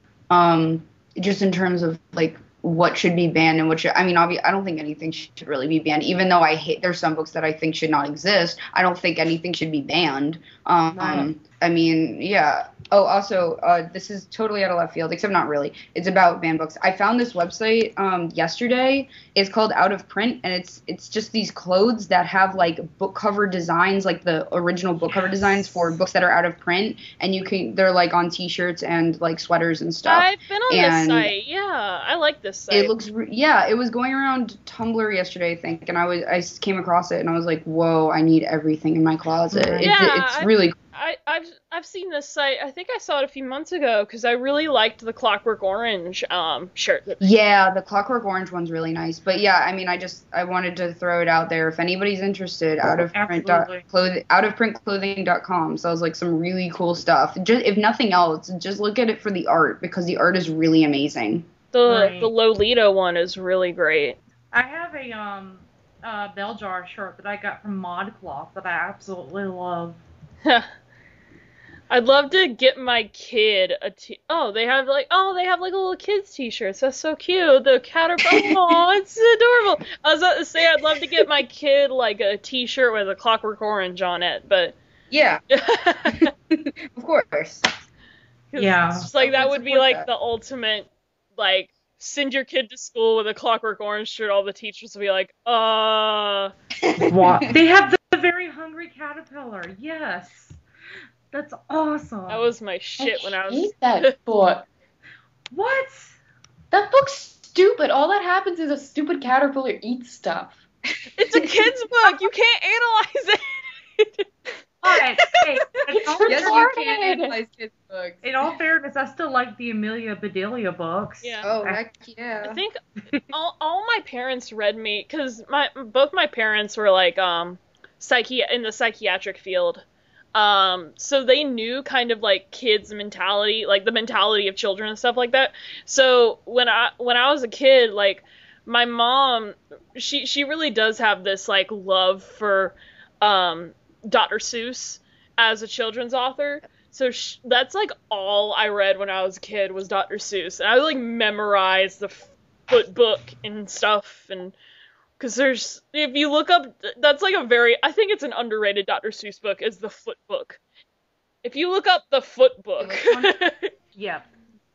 just in terms of, like, what should be banned and I mean, I don't think anything should really be banned, even though there's some books that I think should not exist. I don't think anything should be banned. Right. I mean, yeah. Oh, also, this is totally out of left field, except not really. It's about banned books. I found this website yesterday. It's called Out of Print, and it's just these clothes that have like book cover designs, like the original book cover designs for books that are out of print, and they're like on T-shirts and like sweaters and stuff. I've been on this site. Yeah, I like this site. It looks, it was going around Tumblr yesterday, I think, and I came across it, and I was like, whoa, I need everything in my closet. Right. It's really cool. I've seen this site. I think I saw it a few months ago because I really liked the Clockwork Orange shirt. Yeah, the Clockwork Orange one's really nice. But yeah, I mean, I wanted to throw it out there. If anybody's interested, outofprintclothing.com sells like some really cool stuff. Just if nothing else, just look at it for the art because the art is really amazing. The Lolita one is really great. I have a bell jar shirt that I got from ModCloth that I absolutely love. I'd love to get my kid they have like little kids t-shirts. That's so cute. The caterpillar. Oh, it's adorable. I was about to say I'd love to get my kid like a t-shirt with a Clockwork Orange on it, but yeah, of course. Yeah, it's just like that would be like the ultimate like send your kid to school with a Clockwork Orange shirt. All the teachers will be like, What? They have the very hungry caterpillar. Yes. That's awesome. That was my shit when I was. I hate that book. What? That book's stupid. All that happens is a stupid caterpillar eats stuff. It's a kid's book. You can't analyze it. Alright, hey, Yes, you can analyze kids' books. in all fairness, I still like the Amelia Bedelia books. Yeah. Oh, heck yeah. I think all my parents read me because both my parents were like in the psychiatric field. So they knew kind of like kids' mentality, like the mentality of children and stuff like that. So when I was a kid, like my mom, she really does have this like love for Dr. Seuss as a children's author. So that's like all I read when I was a kid was Dr. Seuss, and I would like memorize the foot book and stuff, and because if you look up, that's like I think it's an underrated Dr. Seuss book, is the foot book. If you look up the foot book. Yep.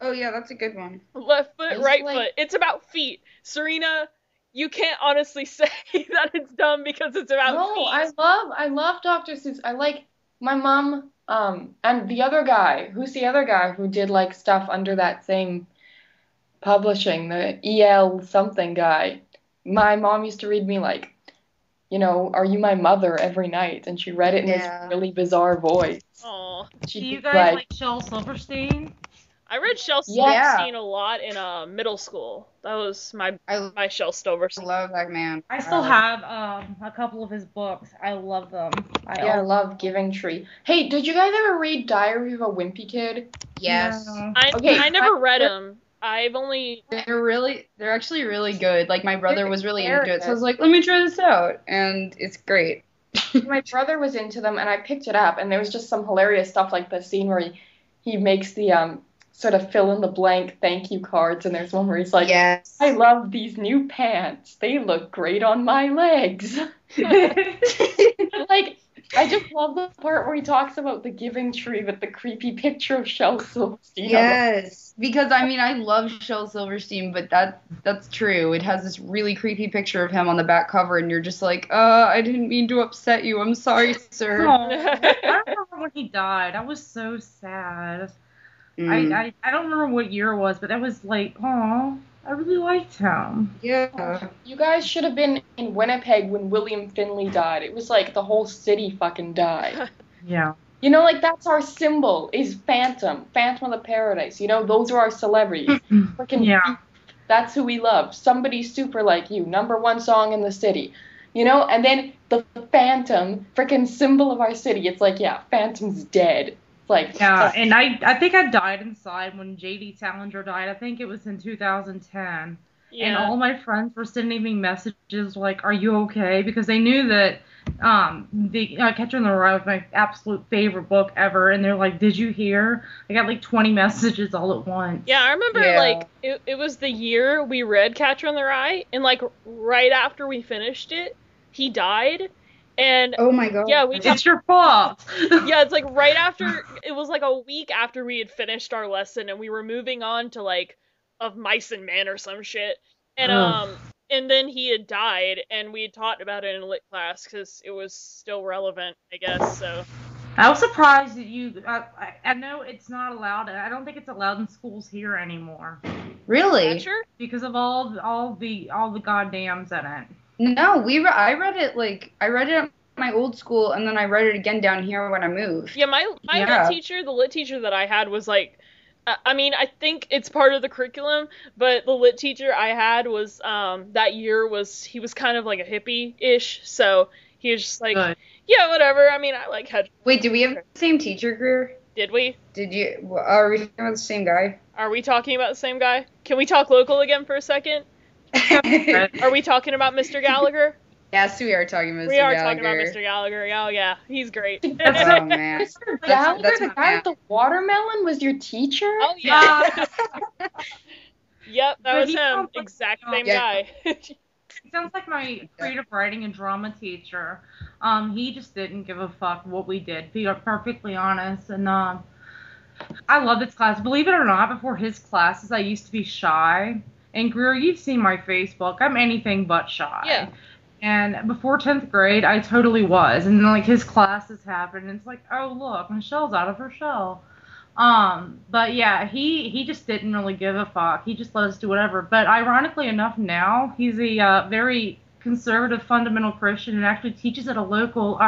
Oh, yeah, that's a good one. Left foot, It's right like- foot. It's about feet. Serena, you can't honestly say that it's dumb because it's about feet. I love Dr. Seuss. I like my mom, and the other guy. Who's the other guy who did like stuff under that same publishing, the EL something guy? My mom used to read me like, Are You My Mother every night, and she read it in Yeah. this really bizarre voice. Aw. Do She'd you be guys like Shel Silverstein? I read Shel Yeah. Silverstein a lot in middle school. That was my I Shel Silverstein. love that man. I still have a couple of his books. I love them. I love Giving Tree. Hey, did you guys ever read Diary of a Wimpy Kid? Yes. No. I never read them. I've only... They're actually really good. Like, my brother was really into it, so I They're was like, let me try this out. And it's great. My brother was into them, and I picked it up, and there was just some hilarious stuff like the scene where he makes the sort of fill in the blank thank you cards, and there's one where he's like, Yes. I love these new pants. They look great on my legs. Like, I just love the part where he talks about the Giving Tree with the creepy picture of Shel Silverstein. Yes, because I mean I love Shel Silverstein, but that's true. It has this really creepy picture of him on the back cover, and you're just like, I didn't mean to upset you. I'm sorry, sir. Aw. I remember when he died. I was so sad. I don't remember what year it was, but that was like, I really liked him. Yeah. You guys should have been in Winnipeg when William Finley died. It was like the whole city fucking died. Yeah. You know, like, that's our symbol, is Phantom of the Paradise. You know, those are our celebrities. Freaking Yeah. That's who we love. Somebody super like you, #1 song in the city. You know, and then the Phantom, freaking symbol of our city. It's like, yeah, Phantom's dead. Like, Yeah, and I think I died inside when J.D. Salinger died. I think it was in 2010. Yeah. And all my friends were sending me messages like, "Are you okay?" Because they knew that the Catcher in the Rye was my absolute favorite book ever, and they're like, "Did you hear?" I got like 20 messages all at once. Yeah, I remember, like, it was the year we read Catcher in the Rye, and, like, right after we finished it, he died, and... Oh my god. Yeah, It's your fault. Yeah, it's, like, right after... It was, like, a week after we had finished our lesson, and we were moving on to, like, Of Mice and Men or some shit, and then he had died, and we had talked about it in lit class, because it was still relevant, I guess, so... I was surprised that you. I know it's not allowed. I don't think it's allowed in schools here anymore Really? Catcher? because of all the goddams in it. No, I read it at my old school, and then I read it again down here when I moved. Yeah, my Yeah. the lit teacher that I had was like, I mean, I think it's part of the curriculum, but the lit teacher I had was, that year he was kind of like a hippie-ish, so he was just like, Good. yeah, whatever, I mean, I like had... Wait, did we have the same teacher, Greer? Did we? Are we talking about the same guy? Are we talking about the same guy? Can we talk local again for a second? Are we talking about Mr. Gallagher? Yes, we are talking about Mr. We are Gallagher. talking about Mr. Gallagher. Oh, yeah, he's great. Oh, man. Mr. Gallagher, that's the my guy man. with the watermelon, was your teacher? Oh, yeah. Yep, that But was he him. sounds like- Exact same Yeah. guy. He sounds like my creative writing and drama teacher. He just didn't give a fuck what we did, to be perfectly honest. And I love this class. Believe it or not, before his classes, I used to be shy. And Greer, you've seen my Facebook. I'm anything but shy. Yeah. And before 10th grade, I totally was. And then, like, his classes happened, and it's like, oh, look, Michelle's out of her shell. But yeah, he just didn't really give a fuck. He just let us do whatever. But ironically enough, now he's a very conservative, fundamental Christian and actually teaches at a local,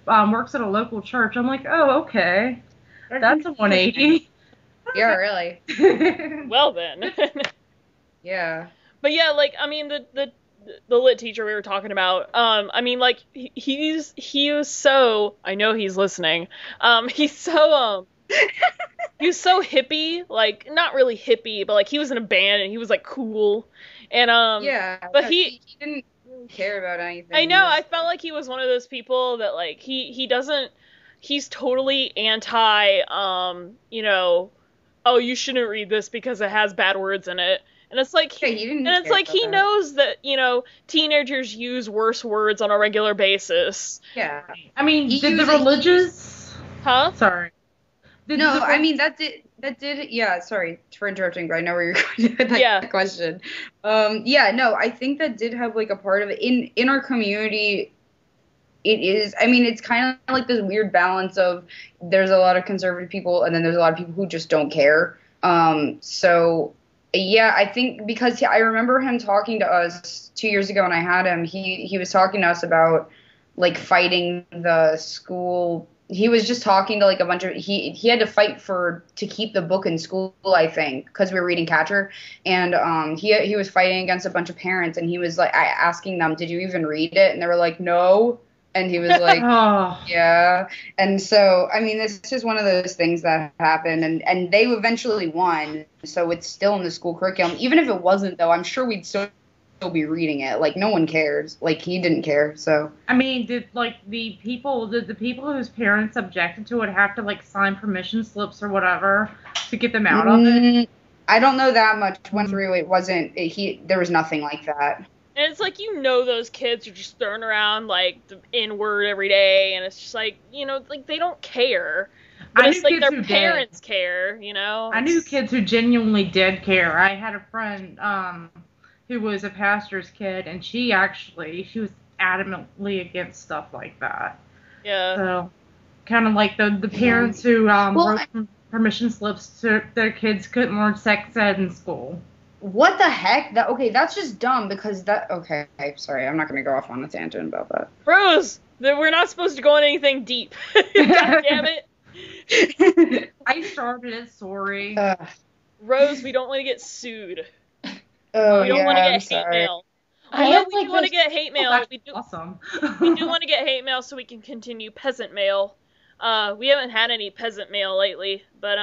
works at a local church. I'm like, oh, okay, that's a 180. Yeah, really. Well, then. Yeah. But yeah, like, I mean, the lit teacher we were talking about, I mean, like, he was so, I know he's listening, he's so, he was so hippie, like, not really hippie, but, like, he was in a band, and he was, like, cool, and, Yeah. but no, he didn't really care about anything. I know, I felt like he was one of those people that, like, he doesn't, he's totally anti, you know, oh, you shouldn't read this because it has bad words in it. And it's like, Yeah, he didn't and it's care like about he that. knows that, you know, teenagers use worse words on a regular basis. Yeah. I mean, He did the usually- religious... Huh? Sorry. Did No, the- I mean that did yeah, sorry for interrupting, but I know where you're going with that Yeah. question. Yeah, no, I think that did have like a part of it in our community. It is, I mean, it's kind of like this weird balance of there's a lot of conservative people and then there's a lot of people who just don't care. So yeah, I think because I remember him talking to us 2 years ago when I had him, he was talking to us about like fighting the school he was just talking to like a bunch of he had to fight to keep the book in school, I think, because we were reading Catcher, and he was fighting against a bunch of parents, and he was like asking them, did you even read it? And they were like, no. And he was like, yeah. And so, I mean, this is one of those things that happened, and they eventually won, so it's still in the school curriculum. Even if it wasn't, though, I'm sure we'd still be reading it. Like, no one cares. Like, he didn't care, so. I mean, did the people whose parents objected to it have to, like, sign permission slips or whatever to get them out of it? I don't know that much. Went through, it wasn't, there was nothing like that. And it's like, those kids are just throwing around, like, the N-word every day, and it's just like, like, they don't care. But it's like their parents care, I knew kids who genuinely did care. I had a friend who was a pastor's kid, and she was adamantly against stuff like that. Yeah. So, kind of like the parents who wrote permission slips so their kids couldn't learn sex ed in school. What the heck? That's just dumb because okay, sorry, I'm not going to go off on a tangent about that. Rose, we're not supposed to go on anything deep. God damn it. I started it, sorry. Rose, we don't want to get sued. Oh, we don't want to get hate mail. I Although have, we do want to get hate mail. Awesome. We do want to get hate mail so we can continue peasant mail. We haven't had any peasant mail lately, but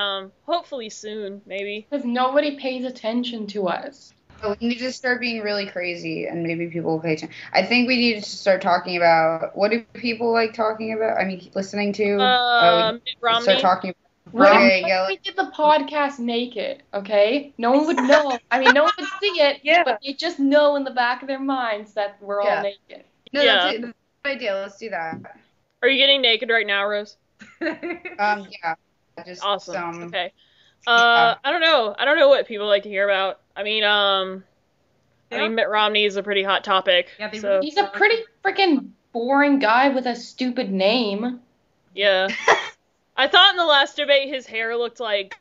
hopefully soon, maybe. Because nobody pays attention to us. We need to start being really crazy, and maybe people will pay attention. I think we need to start talking about, what do people like talking about? I mean, listening to? Mitt Romney. Start talking about. What if we did the podcast naked, okay? No one would know. I mean, no one would see it, but they just know in the back of their minds that we're all naked. No, that's a good idea. Let's do that. Are you getting naked right now, Rose? Yeah. Just awesome. Okay. I don't know. I don't know what people like to hear about. I mean, Mitt Romney is a pretty hot topic. Yeah, he's a pretty freaking boring guy with a stupid name. Yeah. I thought in the last debate his hair looked like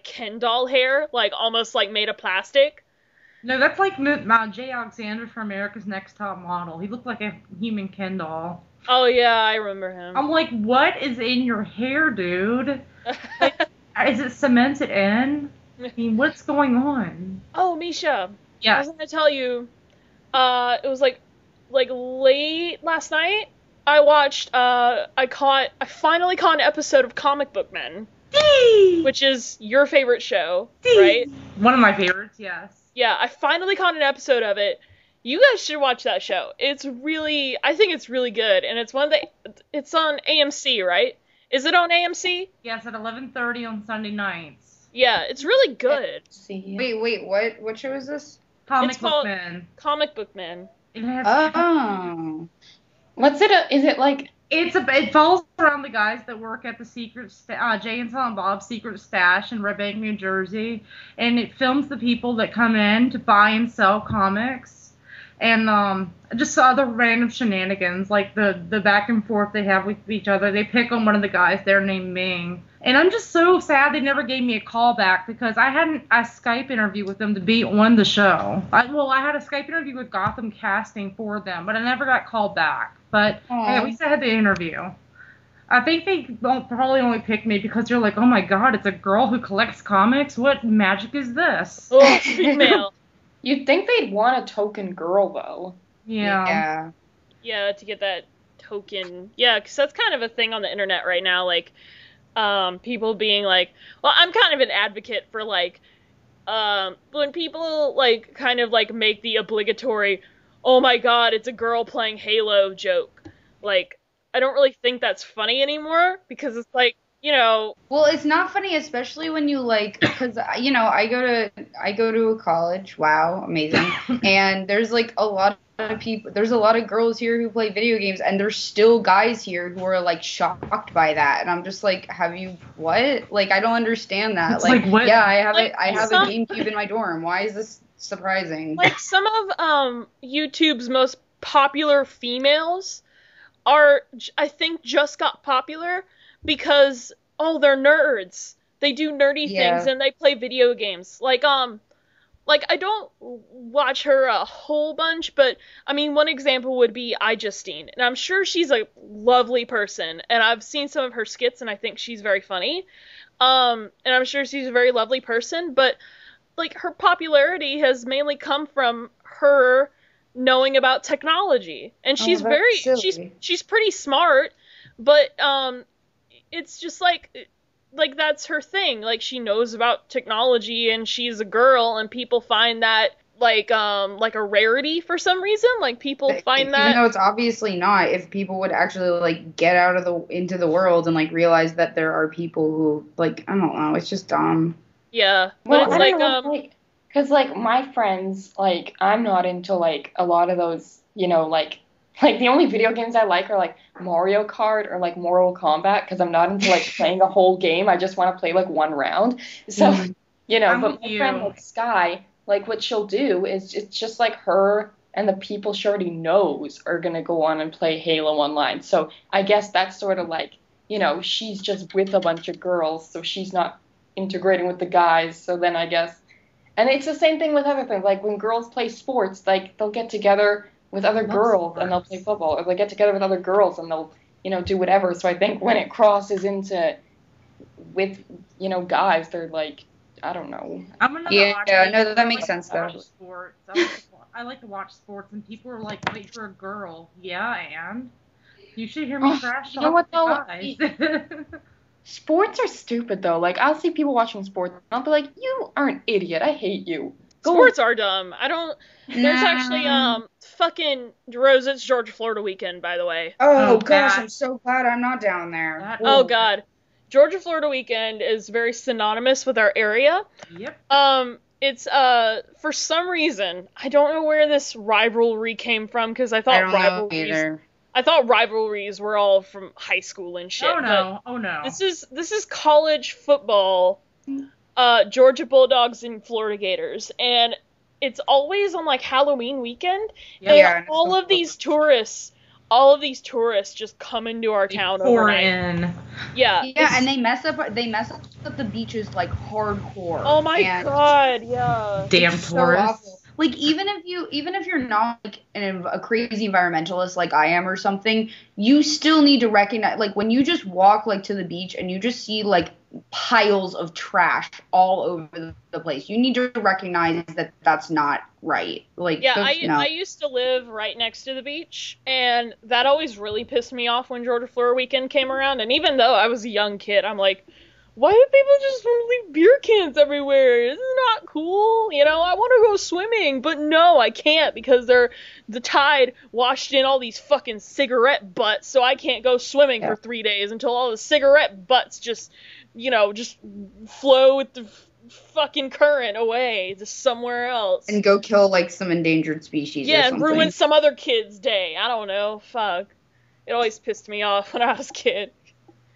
Ken doll hair, like almost like made of plastic. No, that's like Jay Alexander from America's Next Top Model. He looked like a human Ken doll. Oh, yeah, I remember him. I'm like, what is in your hair, dude? Like, is it cemented in? I mean, what's going on? Oh, Misha. Yeah. I was going to tell you, it was like late last night, I watched, I finally caught an episode of Comic Book Men. Which is your favorite show, right? One of my favorites, yes. Yeah, I finally caught an episode of it. You guys should watch that show. I think it's really good, and it's it's on AMC, right? Is it on AMC? Yes, at 11:30 on Sunday nights. Yeah, it's really good. Wait, what show is this? Comic Book Men. Comic Book Men. It has. Oh. What's it? Is it like? It falls around the guys that work at the Jay and Silent Bob's Secret Stash in Red Bank, New Jersey, and it films the people that come in to buy and sell comics. And I just saw the random shenanigans, like the back and forth they have with each other. They pick on one of the guys there named Ming. And I'm just so sad they never gave me a call back because I had a Skype interview with them to be on the show. I had a Skype interview with Gotham Casting for them, but I never got called back. But hey, at least I had the interview. I think they probably only picked me because they're like, oh my god, it's a girl who collects comics? What magic is this? Oh, female. You'd think they'd want a token girl, though. Yeah. Yeah, to get that token. Yeah, because that's kind of a thing on the internet right now. Like, people being like, well, I'm kind of an advocate for, like, when people, like, kind of, like, make the obligatory, oh my god, it's a girl playing Halo joke. Like, I don't really think that's funny anymore because it's like, Well, it's not funny, especially when you because I go to a college. Wow, amazing. And there's like a lot of people. There's a lot of girls here who play video games, and there's still guys here who are like shocked by that. And I'm just like, have you what? Like, I don't understand that. It's like what? Yeah, I have I have a GameCube in my dorm. Why is this surprising? Like some of YouTube's most popular females are, I think, just got popular because, they're nerds. They do nerdy things and they play video games. Like, like, I don't watch her a whole bunch, but, I mean, one example would be iJustine, and I'm sure she's a lovely person, and I've seen some of her skits, and I think she's very funny, and I'm sure she's a very lovely person, but, like, her popularity has mainly come from her knowing about technology, and she's she's pretty smart, but, it's just, like, that's her thing. Like, she knows about technology, and she's a girl, and people find that, like a rarity for some reason. Like, people find that... Even though it's obviously not, if people would actually, like, get out of into the world and, like, realize that there are people who, like, I don't know, it's just dumb. Yeah. Well, But it's because, like, my friends, like, I'm not into, like, a lot of those, you know, like, the only video games I like are, like, Mario Kart or, like, Mortal Kombat, because I'm not into, like, playing a whole game. I just want to play, like, one round. So, you know, but my friend, like, Sky, like, what she'll do is it's just, like, her and the people she already knows are going to go on and play Halo Online. So I guess that's sort of, like, you know, she's just with a bunch of girls, so she's not integrating with the guys. So then I guess... And it's the same thing with other things. Like, when girls play sports, like, they'll get together with other girls and they'll play football, or they get together with other girls and they'll, you know, do whatever. So I think when it crosses into with, you know, guys, they're like, I don't know. That makes sense though. Sports. I like to watch sports, and people are like, wait for a girl. Yeah, and you should hear me crash talk. You know what though? Guys. Sports are stupid though. Like, I'll see people watching sports and I'll be like, you are an idiot. I hate you. Sports are dumb. I don't... There's actually, fucking... Rose, it's Georgia, Florida weekend, by the way. Oh gosh, I'm so glad I'm not down there. Oh, God. Georgia, Florida weekend is very synonymous with our area. Yep. It's, for some reason, I don't know where this rivalry came from, because I thought rivalries were all from high school and shit. Oh no. This is college football, Georgia Bulldogs and Florida Gators, and it's always on, like, Halloween weekend, and all of these tourists just come into our town overnight. Yeah, and they mess up the beaches, like, hardcore. Oh my god, yeah. Damn tourists. So like, even if you're not, like, a crazy environmentalist like I am or something, you still need to recognize, like, when you just walk, like, to the beach and you just see, like, piles of trash all over the place, you need to recognize that that's not right. Like, yeah, I used to live right next to the beach, and that always really pissed me off when Georgia Florida weekend came around. And even though I was a young kid, I'm like, why do people just leave beer cans everywhere? This is not cool. You know, I want to go swimming, but no, I can't, because the tide washed in all these fucking cigarette butts, so I can't go swimming for 3 days until all the cigarette butts just flow with the fucking current away to somewhere else. And go kill, like, some endangered species or something. Yeah, and ruin some other kid's day. I don't know. Fuck. It always pissed me off when I was a kid.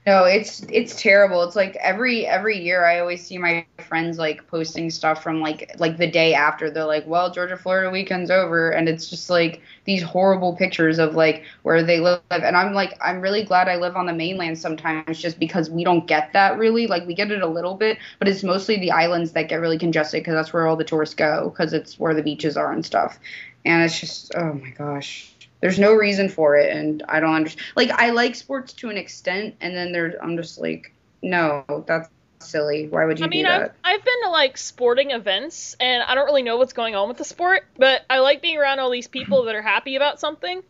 No, it's terrible. It's like every year I always see my friends, like, posting stuff from like the day after. They're like, well, Georgia Florida weekend's over, and it's just like these horrible pictures of, like, where they live. And I'm like, I'm really glad I live on the mainland sometimes, just because we don't get that really. Like, we get it a little bit, but it's mostly the islands that get really congested, because that's where all the tourists go, because it's where the beaches are and stuff. And it's just, oh my gosh. There's no reason for it, and I don't understand. Like, I like sports to an extent, and then I'm just like, no, that's silly. Why would you do that? I've been to, like, sporting events, and I don't really know what's going on with the sport, but I like being around all these people that are happy about something.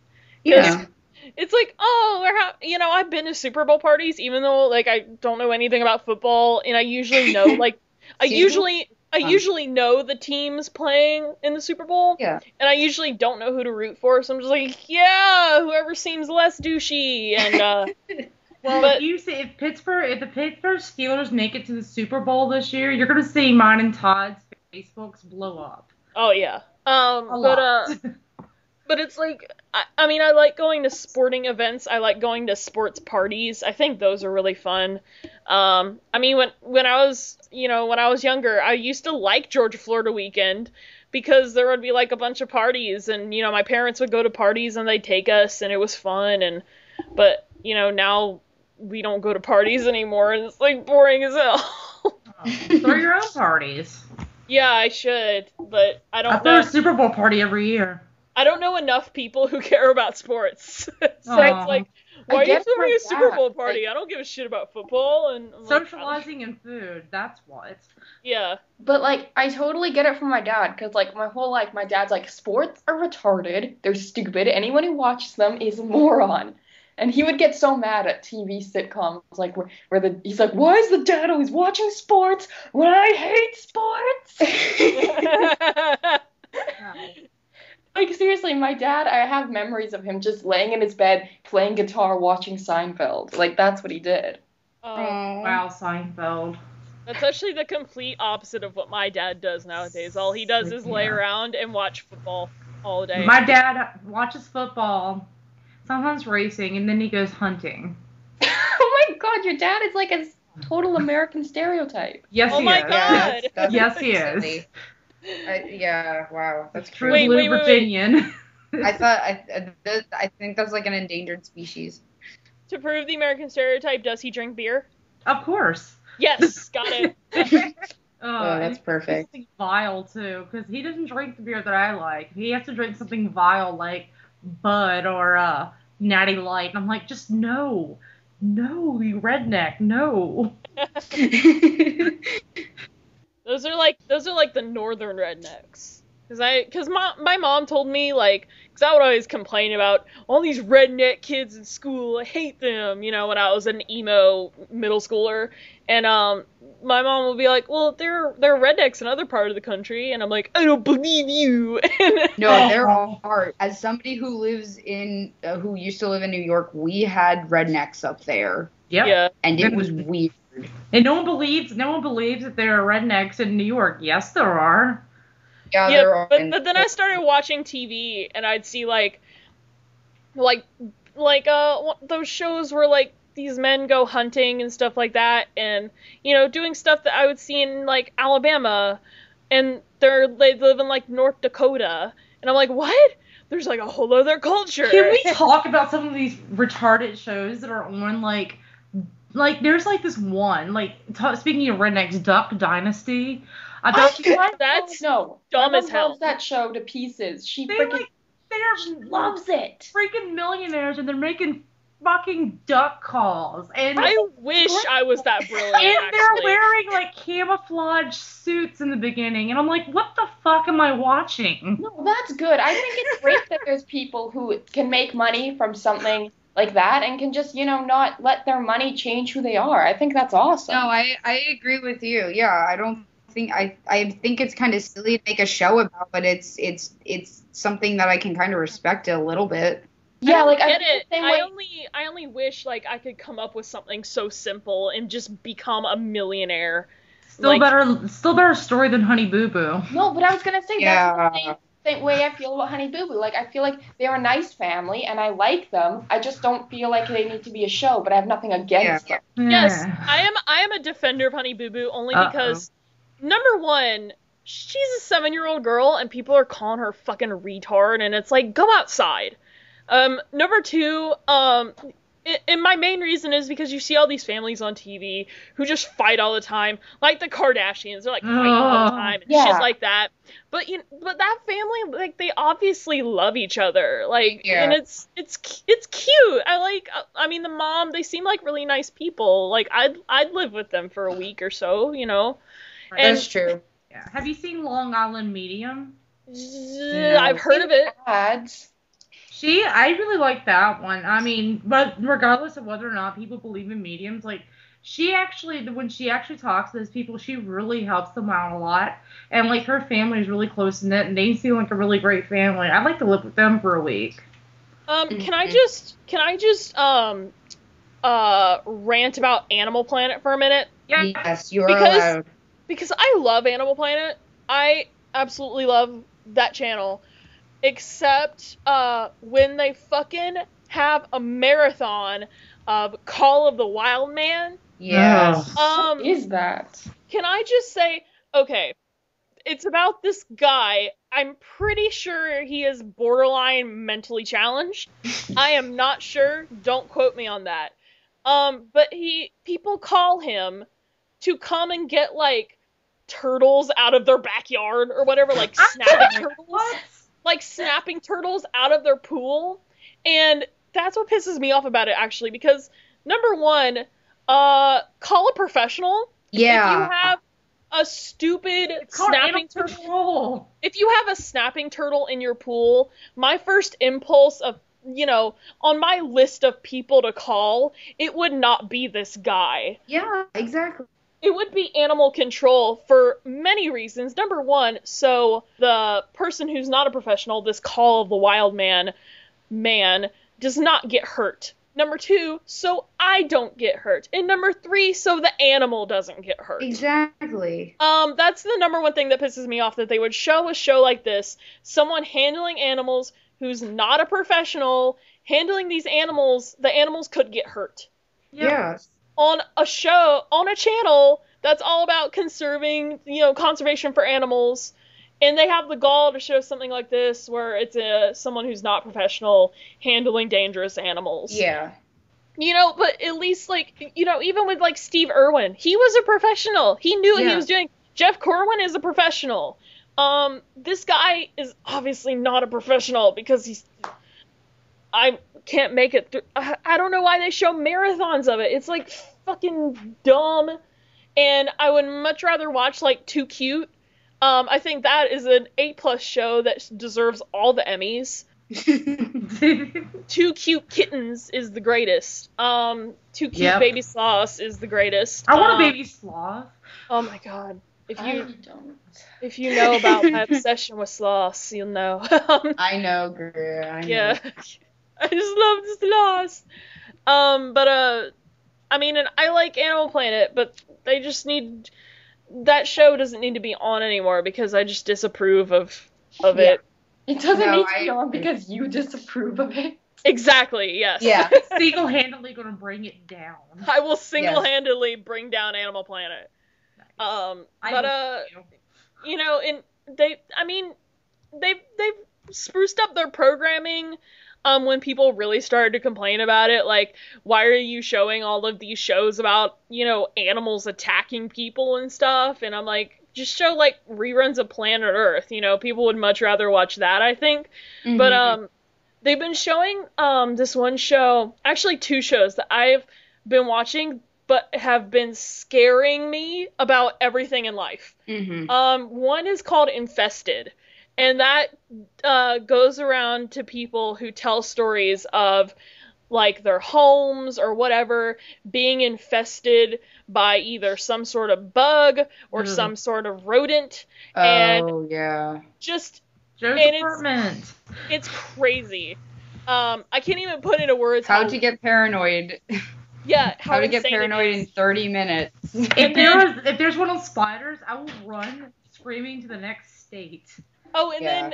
Yeah. It's like, oh, I've been to Super Bowl parties, even though, like, I don't know anything about football, and I usually know, like, I usually know the teams playing in the Super Bowl. Yeah. And I usually don't know who to root for, so I'm just like, yeah, whoever seems less douchey. And if the Pittsburgh Steelers make it to the Super Bowl this year, you're gonna see mine and Todd's Facebooks blow up. Oh yeah. But it's like, I mean, I like going to sporting events. I like going to sports parties. I think those are really fun. I mean, when I was younger, I used to like Georgia Florida weekend, because there would be, like, a bunch of parties, and, you know, my parents would go to parties and they'd take us, and it was fun. But, you know, now we don't go to parties anymore, and it's, like, boring as hell. Throw your own parties. Yeah, I should, but I I don't throw know. a Super Bowl party every year. I don't know enough people who care about sports. So Aw. it's like, I why are you get it throwing for a Super that, Bowl party? like- I don't give a shit about football. And I'm like, I don't- Socializing and food, that's what. yeah. But, like, I totally get it from my dad, because, like, my whole life, my dad's like, sports are retarded, they're stupid, anyone who watches them is a moron. And he would get so mad at TV sitcoms, like, he's like, why is the dad always watching sports when I hate sports? Like, seriously, my dad, I have memories of him just laying in his bed, playing guitar, watching Seinfeld. Like, that's what he did. Wow, Seinfeld. That's actually the complete opposite of what my dad does nowadays. All he does is lay Yeah. around and watch football all day. My dad watches football, sometimes racing, and then he goes hunting. Oh my god, your dad is like a total American stereotype. Yes, Oh he my is. God. That's Yes, he is. silly. Yeah, wow, that's True crazy. Wait, blue Virginian. I think that's like an endangered species. To prove the American stereotype, does he drink beer? Of course. Yes, got it. Oh, that's and perfect. Something vile too, because he doesn't drink the beer that I like. He has to drink something vile like Bud or Natty Light, and I'm like, just no, you redneck, no. Those are like the northern rednecks. Cause my mom told me, like, cause I would always complain about all these redneck kids in school. I hate them, when I was an emo middle schooler. And my mom would be like, well, they're rednecks in other part of the country, and I'm like, I don't believe you. No, there are. As somebody who lives in, who used to live in New York, we had rednecks up there, Yep. Yeah. and it was weird. And no one believes that there are rednecks in New York. Yes, there are. Yeah, Yeah, there are. but then I started watching TV, and I'd see those shows where like these men go hunting and stuff like that, and doing stuff that I would see in like Alabama, and they live in like North Dakota, and I'm like, what? There's like a whole other culture. Can we talk about some of these retarded shows that are on like there's like this one speaking of rednecks, Duck Dynasty. That's No, dumb my as mom hell. loves that show to pieces. She They freaking they're loves it. freaking millionaires and they're making fucking duck calls and I wish I was that brilliant. and they're Actually, wearing like camouflage suits in the beginning and I'm like, what the fuck am I watching? No, that's good. I think it's great that there's people who can make money from something like that and can just, not let their money change who they are. I think that's awesome. No, I agree with you. Yeah, I don't think I think it's kind of silly to make a show about, but it's something that I can kind of respect a little bit. Yeah, like get I it. the same I way. only wish like I could come up with something so simple and just become a millionaire. Still Like- better story than Honey Boo Boo. No, but I was gonna say Yeah. that's the same way I feel about Honey Boo Boo. Like I feel like they're a nice family and I like them. I just don't feel like they need to be a show. But I have nothing against them. Yes, Yeah. I am a defender of Honey Boo Boo only Uh-oh. because number one, she's a 7-year-old girl and people are calling her fucking retard, and it's like, go outside. Number two, and my main reason is because you see all these families on TV who just fight all the time, like the Kardashians. They're like fighting all the time and Yeah. shit like that. But but that family, like, they obviously love each other, like, Yeah. and it's cute. I mean, the mom, they seem like really nice people. Like, I'd live with them for a week or so, Right. And That's true. Yeah. Have you seen Long Island Medium? I've heard of it. Ads. I really like that one. I mean, but regardless of whether or not people believe in mediums, like, when she actually talks to those people, she really helps them out a lot. And, like, her family is really close-knit, and they seem like a really great family. I'd like to live with them for a week. Can I just rant about Animal Planet for a minute? Yeah. Yes, you are Because- allowed. Because I love Animal Planet. I absolutely love that channel. Except when they fucking have a marathon of Call of the Wild Man. Yes. What is that? Can I just say, okay, it's about this guy. I'm pretty sure he is borderline mentally challenged. I am not sure. Don't quote me on that. But people call him to come and get, like, turtles out of their backyard or whatever, like snapping turtles. Like snapping turtles out of their pool. And that's what pisses me off about it, actually, because number one, call a professional. Yeah. If you have a stupid snapping turtle. If you have a snapping turtle in your pool, my first impulse of, on my list of people to call, it would not be this guy. Yeah, exactly. It would be animal control for many reasons. Number one, so the person who's not a professional, this call of the wild man, does not get hurt. Number two, so I don't get hurt. And number three, so the animal doesn't get hurt. Exactly. That's the number one thing that pisses me off, that they would show a show like this, someone handling animals who's not a professional, handling these animals, the animals could get hurt. Yes. On a channel that's all about conserving, conservation for animals, and they have the gall to show something like this where it's someone who's not professional handling dangerous animals. Yeah. But at least, even with, Steve Irwin, he was a professional. He knew what he was doing. Jeff Corwin is a professional. This guy is obviously not a professional because I can't make it through. I don't know why they show marathons of it. It's, fucking dumb. And I would much rather watch, Too Cute. I think that is an A+ show that deserves all the Emmys. Too Cute Kittens is the greatest. Too Cute Baby Sloths is the greatest. I want a baby sloth. Oh my god. If you know about my obsession with sloths, you'll know. I know, Greer. I know. Yeah. I just love the sloths. And I like Animal Planet, but they just need... That show doesn't need to be on anymore because I just disapprove of it. It doesn't need to be on because you disapprove of it. Exactly, yes. Yeah. Single-handedly gonna bring it down. I will single-handedly bring down Animal Planet. Nice. And they've spruced up their programming. When people really started to complain about it, why are you showing all of these shows about, animals attacking people and stuff? And I'm like, just show, reruns of Planet Earth, people would much rather watch that, I think. Mm-hmm. But, they've been showing, this one show, actually 2 shows that I've been watching, but have been scaring me about everything in life. Mm-hmm. One is called Infested. And that goes around to people who tell stories of, their homes or whatever being infested by either some sort of bug or some sort of rodent. Yeah. Joe's apartment. It's crazy. I can't even put into words how to get paranoid. Yeah, how to get paranoid in 30 minutes. If there's one of spiders, I will run screaming to the next state. Oh, and then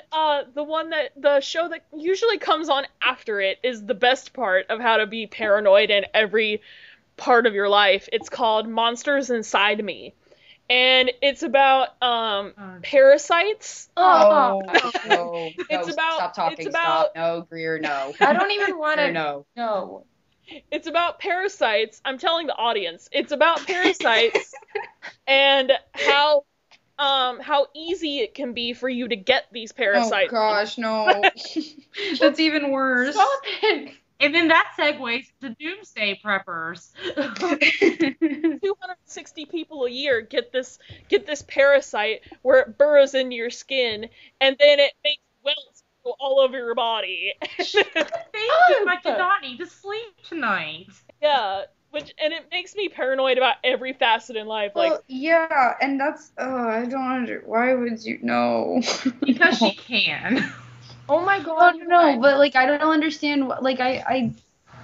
the show that usually comes on after it is the best part of how to be paranoid in every part of your life. It's called Monsters Inside Me. And it's about parasites. No. Stop talking. Stop. No, Greer, no. I don't even want to. No. It's about parasites. I'm telling the audience. It's about parasites and how easy it can be for you to get these parasites. Oh gosh, no. That's even worse. Stop it. And then that segues to doomsday preppers. 260 people a year get this parasite where it burrows into your skin and then it makes welts go all over your body. Thank you. I did not need to sleep tonight. Yeah. And it makes me paranoid about every facet in life. Well, yeah, and that's, I don't why would you, no. Because she can. Oh my god. No, but, I don't understand, I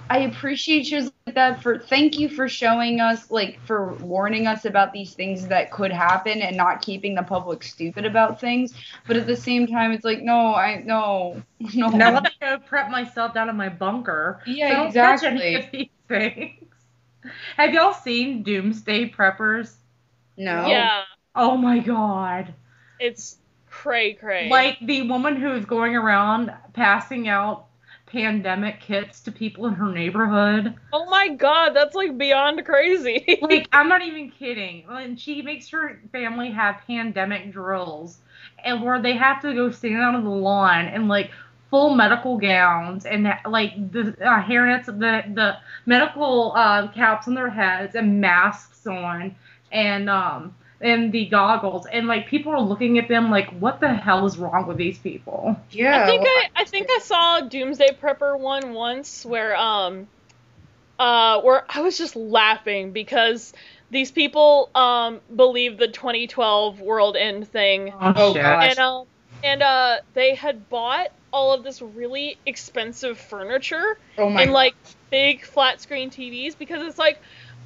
appreciate shows like that thank you for showing us, for warning us about these things that could happen and not keeping the public stupid about things, but at the same time, it's no. Now let me go prep myself down in my bunker. Yeah, so I don't exactly. catch any of these things. Have y'all seen Doomsday Preppers? No. Yeah. Oh my god. It's cray. The woman who is going around passing out pandemic kits to people in her neighborhood. Oh my god, that's like beyond crazy. Like, I'm not even kidding. And she makes her family have pandemic drills, and where they have to go stand out on the lawn in like full medical gowns and like the hairnets, the medical caps on their heads and masks on, and the goggles, and like people are looking at them like, what the hell is wrong with these people? Yeah. I think I saw a Doomsday Prepper one once where I was just laughing because these people believe the 2012 world end thing. Oh shit. gosh. And they had bought all of this really expensive furniture Oh my and like big flat screen TVs because it's like,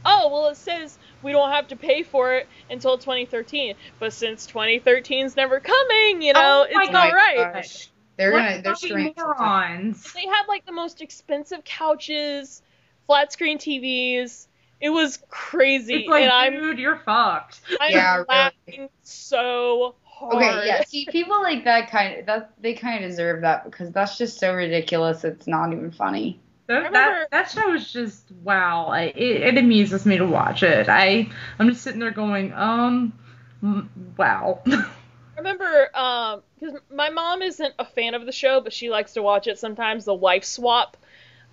oh, well, it says we don't have to pay for it until 2013, but since 2013's never coming, you know, Oh my it's not right. gosh. What They're fucking strange. morons. They had like the most expensive couches, flat screen TVs. It was crazy, It's like, and dude, you're fucked. I'm Yeah, laughing really. so hard. Okay, yeah. See, people like that they kind of deserve that because that's just so ridiculous. It's not even funny. That show is just wow. It amuses me to watch it. I'm just sitting there going, wow. I remember, because my mom isn't a fan of the show, but she likes to watch it sometimes. The Wife Swap.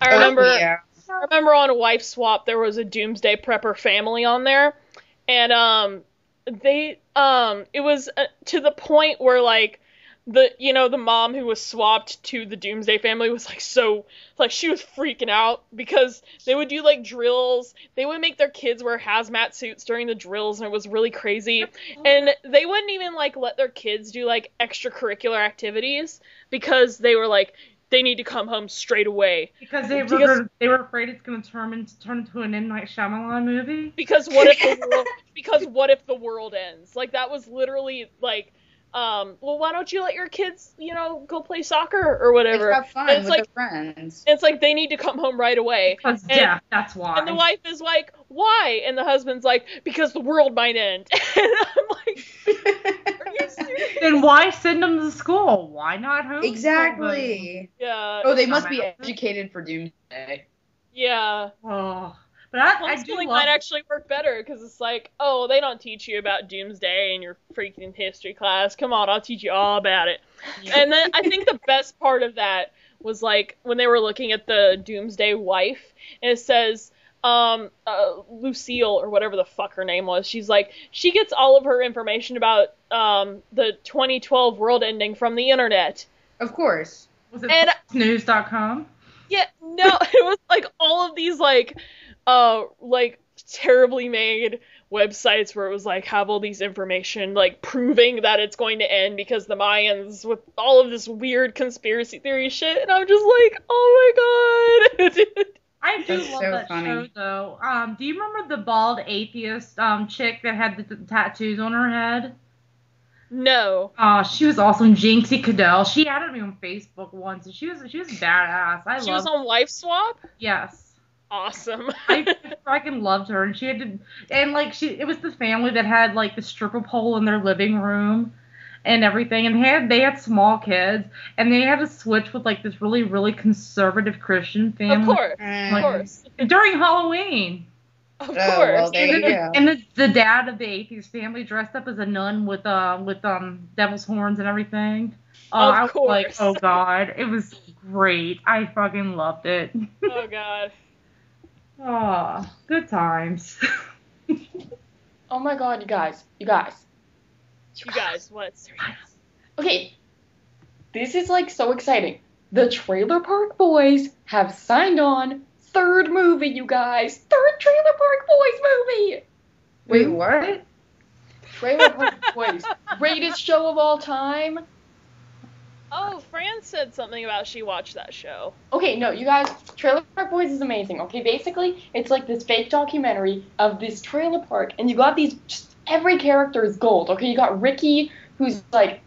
I remember. Oh, yeah. I remember on Wife Swap there was a Doomsday Prepper family on there, and it was to the point where like the mom who was swapped to the Doomsday family was like she was freaking out because they would do like drills. They would make their kids wear hazmat suits during the drills, and it was really crazy. And they wouldn't even like let their kids do like extracurricular activities because they were like, they need to come home straight away. Because they were afraid it's going to turn into an M. Night Shyamalan movie. Because what if the world ends? Like that was literally like, well, why don't you let your kids, go play soccer or whatever? Have fun with their friends. It's like they need to come home right away. Because death, that's why. And the wife is like, why? And the husband's like, because the world might end. And I'm like, are you serious? Then why send them to school? Why not home? Exactly. Yeah. Oh, they must be educated for Doomsday. Yeah. Oh. But I do Homeschooling love might actually work better because it's like, oh, they don't teach you about Doomsday in your freaking history class. Come on, I'll teach you all about it. Yeah. And then I think the best part of that was like when they were looking at the Doomsday wife, and it says Lucille or whatever the fuck her name was. She's like, she gets all of her information about the 2012 world ending from the internet. Of course. Was it news.com? Yeah, no, it was like all of these like terribly made websites where it was like have all these information like proving that it's going to end because the Mayans with all of this weird conspiracy theory shit, and I'm just like, oh my god. I do That's love so that funny. show though. Do you remember the bald atheist chick that had the tattoos on her head? No. Oh, she was awesome. Jinxie Cadell. She added me on Facebook once, and she was badass. She was on Wife Swap? Yes. Awesome. I fucking loved her, and it was the family that had like the stripper pole in their living room and everything, and they had small kids, and they had to switch with like this really, really conservative Christian family. Of course. During Halloween. Of course. Well, there you go. And the dad of the atheist family dressed up as a nun with devil's horns and everything. Of I was course. like, oh god, it was great. I fucking loved it. Oh god. Oh, good times. Oh my god, you guys. You guys, what? Okay, this is like so exciting. The Trailer Park Boys have signed on. Third movie, you guys. Third Trailer Park Boys movie. Wait, what? Trailer Park Boys. Greatest show of all time. Oh, Fran said something about she watched that show. Okay, no, you guys, Trailer Park Boys is amazing. Okay, basically, it's like this fake documentary of this trailer park, and you got every character is gold. Okay, you got Ricky, who's like,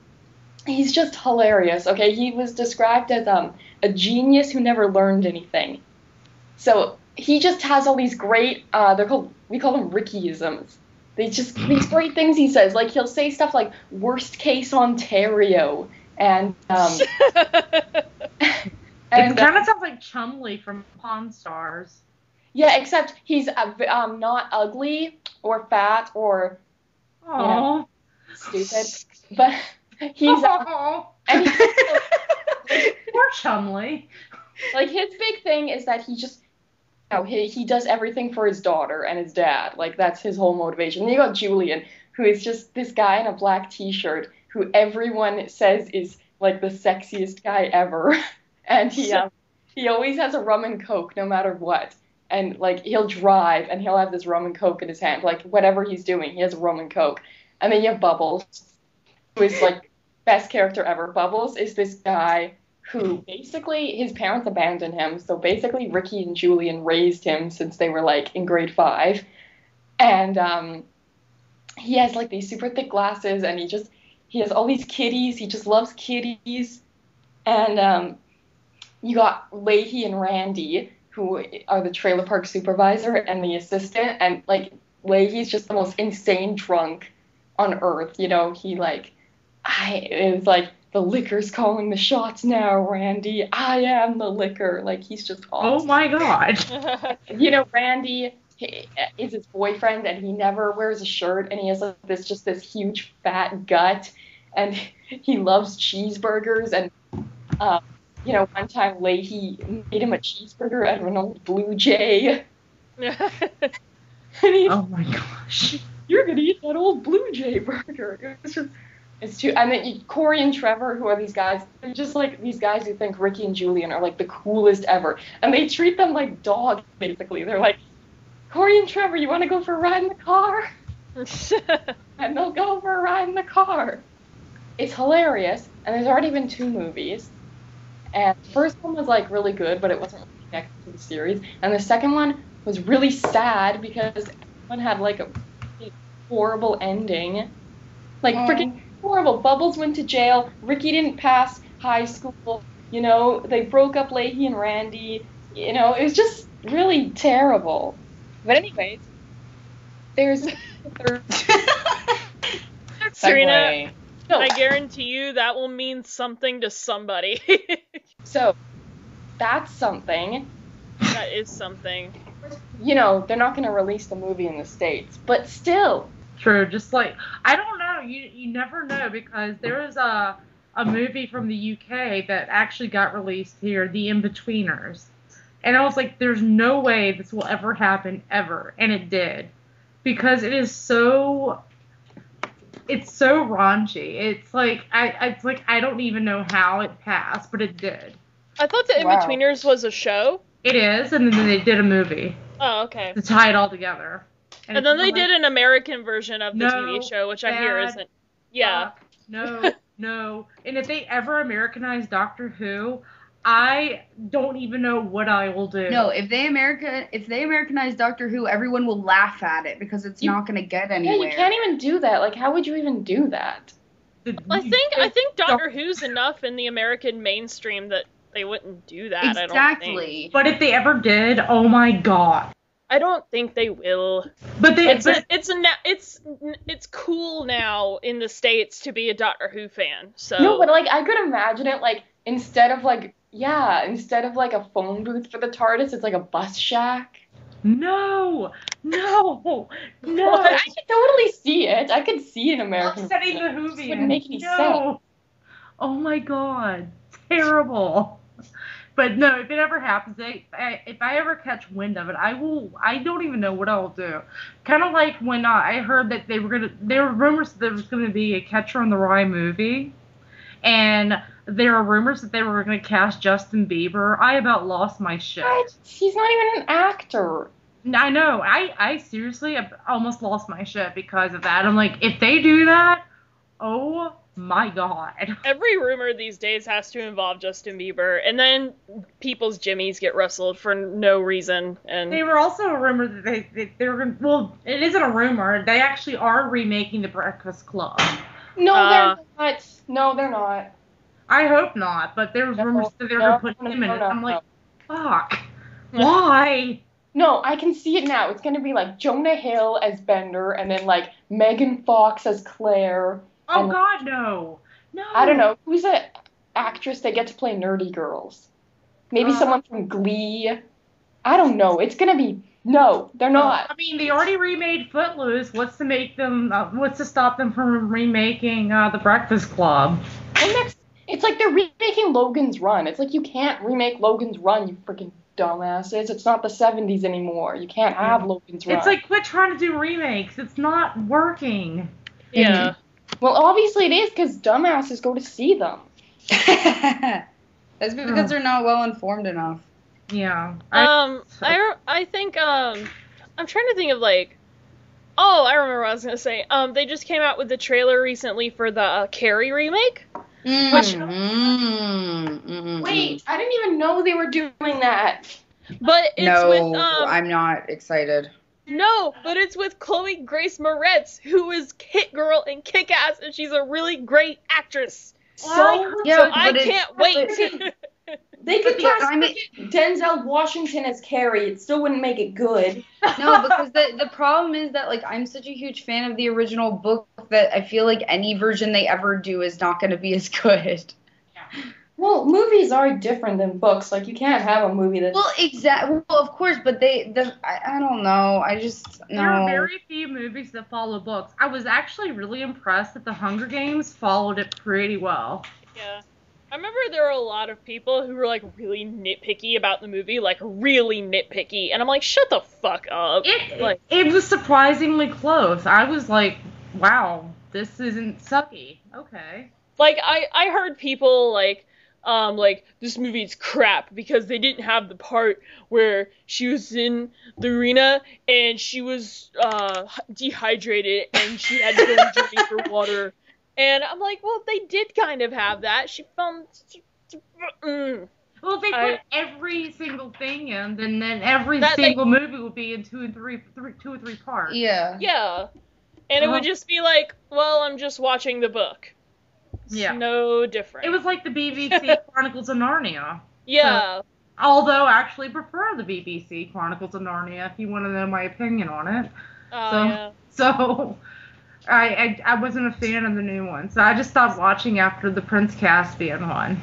he's just hilarious. Okay, he was described as a genius who never learned anything. So he just has all these great, we call them Rickyisms. These great things he says. Like he'll say stuff like worst case Ontario, and It kind of sounds like Chumley from Pawn Stars. Yeah, except he's not ugly or fat or stupid, but he's and poor Chumley. Like his big thing is that he just he does everything for his daughter and his dad. Like that's his whole motivation. And you got Julian, who is just this guy in a black t-shirt who everyone says is like the sexiest guy ever. And he always has a rum and coke no matter what. And like he'll drive and he'll have this rum and coke in his hand. Like whatever he's doing, he has a rum and coke. And then you have Bubbles, who is like best character ever. Bubbles is this guy who basically his parents abandoned him. So basically Ricky and Julian raised him since they were like in grade 5. And he has like these super thick glasses and he has all these kitties. He just loves kitties. And you got Leahy and Randy, who are the trailer park supervisor and the assistant. And like Leahy's just the most insane drunk on earth. You know, it was like, the liquor's calling the shots now, Randy. I am the liquor. Like, he's just awesome. Oh, my God. You know, Randy is his boyfriend, and he never wears a shirt, and he has like this huge fat gut, and he loves cheeseburgers, and, you know, one time Leahy made him a cheeseburger out of an old Blue Jay. Oh, my gosh. You're going to eat that old Blue Jay burger. It's too, and then Corey and Trevor, who are these guys, they're just like these guys who think Ricky and Julian are like the coolest ever. And they treat them like dogs, basically. They're like, Corey and Trevor, you want to go for a ride in the car? And they'll go for a ride in the car. It's hilarious, and there's already been 2 movies. And the first one was like really good, but it wasn't really connected to the series. And the second one was really sad because one had like a horrible ending. Like freaking horrible. Bubbles went to jail. Ricky didn't pass high school. You know, they broke up Leahy and Randy. You know, it was just really terrible. But anyways, there's Serena, I guarantee you that will mean something to somebody. So, that's something. That is something. You know, they're not going to release the movie in the States, but still. True, just like, I don't know, you never know, because there was a movie from the UK that actually got released here, The In-Betweeners, and I was like, there's no way this will ever happen, ever, and it did, because it's so raunchy, it's like, I don't even know how it passed, but it did. I thought The In-Betweeners was a show? It is, and then they did a movie. Oh, okay. To tie it all together. And then they did an American version of the TV show, which I hear isn't. Yeah. No. And if they ever Americanize Doctor Who, I don't even know what I will do. No, if they Americanize Doctor Who, everyone will laugh at it because it's not going to get anywhere. Yeah, you can't even do that. Like, how would you even do that? I think Doctor Who's enough in the American mainstream that they wouldn't do that. Exactly. I don't think. But if they ever did, oh my god. I don't think they will. But it's cool now in the States to be a Doctor Who fan. So no, but like I could imagine it like instead of like a phone booth for the TARDIS, it's like a bus shack. No. Well, I could totally see it. I could see an American. Upsetting the Whovians. It wouldn't make any sense. Oh my god, terrible. But no, if it ever happens, if I ever catch wind of it, I don't even know what I'll do. Kind of like when I heard that there were rumors that there was going to be a Catcher in the Rye movie, and there are rumors that they were going to cast Justin Bieber. I about lost my shit. What? He's not even an actor. I know. I seriously almost lost my shit because of that. I'm like, if they do that, oh my god. Every rumor these days has to involve Justin Bieber, and then people's jimmies get rustled for no reason. And they were also a rumor that they were going. Well, it isn't a rumor. They actually are remaking The Breakfast Club. No, they're not. No, they're not. I hope not. But there was rumors that they were going to put him in it. I'm like, fuck. Why? No, I can see it now. It's going to be like Jonah Hill as Bender, and then like Megan Fox as Claire. Oh, God, no. No. I don't know. Who's the actress that get to play nerdy girls? Maybe someone from Glee. I don't know. It's gonna be no. They're not. I mean, they already remade Footloose. What's to make them? What's to stop them from remaking The Breakfast Club? And it's like they're remaking Logan's Run. It's like you can't remake Logan's Run, you freaking dumbasses. It's not the 70s anymore. You can't have Logan's Run. It's like, quit trying to do remakes. It's not working. Yeah. Well, obviously it is because dumbasses go to see them. That's because they're not well informed enough. Yeah. I think I'm trying to think of like. Oh, I remember what I was gonna say. They just came out with the trailer recently for the Carrie remake. Wait, I didn't even know they were doing that. But it's with I'm not excited. No, but it's with Chloe Grace Moretz, who is Hit Girl and Kick-Ass, and she's a really great actress. So I can't wait. They could cast Denzel Washington as Carrie. It still wouldn't make it good. No, because the problem is that, like, I'm such a huge fan of the original book that I feel like any version they ever do is not going to be as good. Yeah. Well, movies are different than books. Like, you can't have a movie that's... Well, exactly. Well, of course, but I don't know. I just, no. There are very few movies that follow books. I was actually really impressed that The Hunger Games followed it pretty well. Yeah. I remember there were a lot of people who were, like, really nitpicky about the movie, like, really nitpicky, and I'm like, shut the fuck up. It was surprisingly close. I was like, wow, this isn't sucky. Okay. Like, I heard people, like, this movie's crap because they didn't have the part where she was in the arena and she was dehydrated and she had to go and drink for water. And I'm like, well, they did kind of have that. She found... Well, if they put every single thing in, then every single movie would be in two or three parts. Yeah. Yeah. And it would just be like, well, I'm just watching the book. It's no different. It was like the BBC Chronicles of Narnia. Yeah. So, although I actually prefer the BBC Chronicles of Narnia, if you want to know my opinion on it. So I wasn't a fan of the new one, so I just stopped watching after the Prince Caspian one.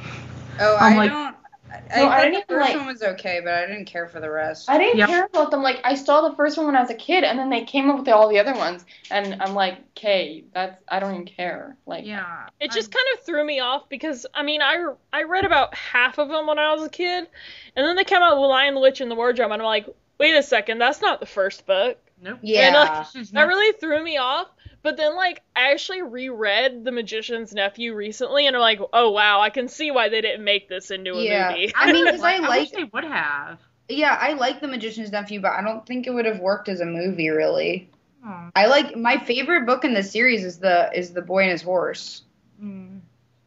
Oh, I think the first like, one was okay, but I didn't care for the rest. I didn't care about them. Like, I saw the first one when I was a kid, and then they came up with all the other ones, and I'm like, okay, I don't even care. Like, yeah, it just kind of threw me off because, I mean, I read about half of them when I was a kid, and then they came out with Lion, the Witch, and the Wardrobe, and I'm like, wait a second, that's not the first book. Nope. Yeah. And, that really threw me off. But then, like, I actually reread The Magician's Nephew recently, and I'm like, oh, wow, I can see why they didn't make this into a movie. I mean, because I wish they would have. Yeah, I like The Magician's Nephew, but I don't think it would have worked as a movie, really. Oh. My favorite book in the series is the Boy and His Horse. Mm.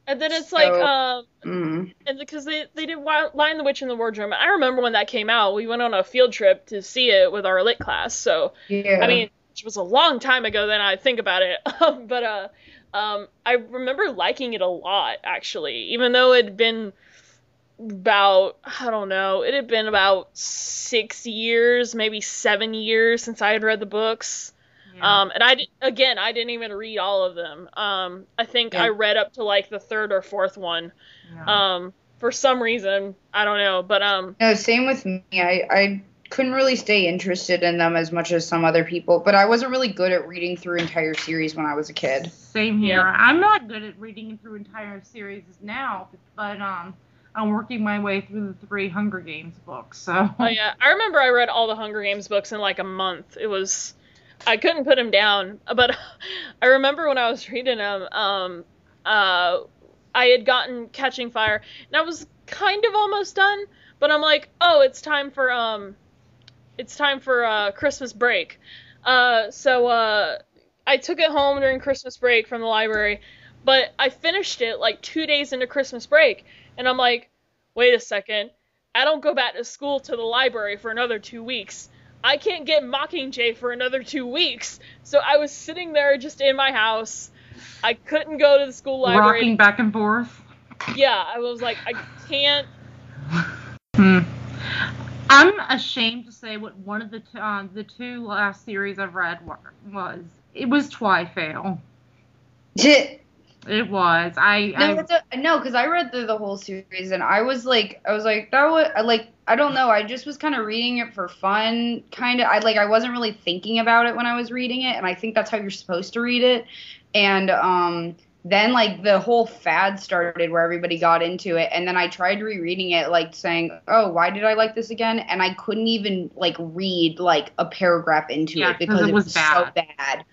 And then it's and because they did Lion, the Witch, and the Wardrobe. I remember when that came out, we went on a field trip to see it with our lit class, so, yeah. I mean, which was a long time ago then I think about it, but I remember liking it a lot, actually, even though it had been about, I don't know, it had been about 6 years, maybe 7 years since I had read the books. Yeah. And I didn't even read all of them. I think I read up to, like, the third or fourth one. Yeah. For some reason, I don't know, but No, same with me. I couldn't really stay interested in them as much as some other people, but I wasn't really good at reading through entire series when I was a kid. Same here. Yeah. I'm not good at reading through entire series now, but I'm working my way through the 3 Hunger Games books. So. Oh yeah, I remember I read all the Hunger Games books in like a month. I couldn't put them down, but I remember when I was reading them, I had gotten Catching Fire, and I was kind of almost done, but I'm like, oh, it's time for Christmas break. So I took it home during Christmas break from the library, but I finished it like 2 days into Christmas break, and I'm like, wait a second, I don't go back to school to the library for another 2 weeks. I can't get Mockingjay for another 2 weeks. So I was sitting there just in my house. I couldn't go to the school library. Rocking back and forth. Yeah, I was like, I can't. I'm ashamed to say what one of the 2 last series I've read was. It was Twyfale. It was. No, because I read through the whole series and I was like, I don't know. I just was kind of reading it for fun, kind of. I wasn't really thinking about it when I was reading it, and I think that's how you're supposed to read it. And then like the whole fad started where everybody got into it, and then I tried rereading it, like saying, oh, why did I like this again? And I couldn't even like read like a paragraph into it because it was so bad.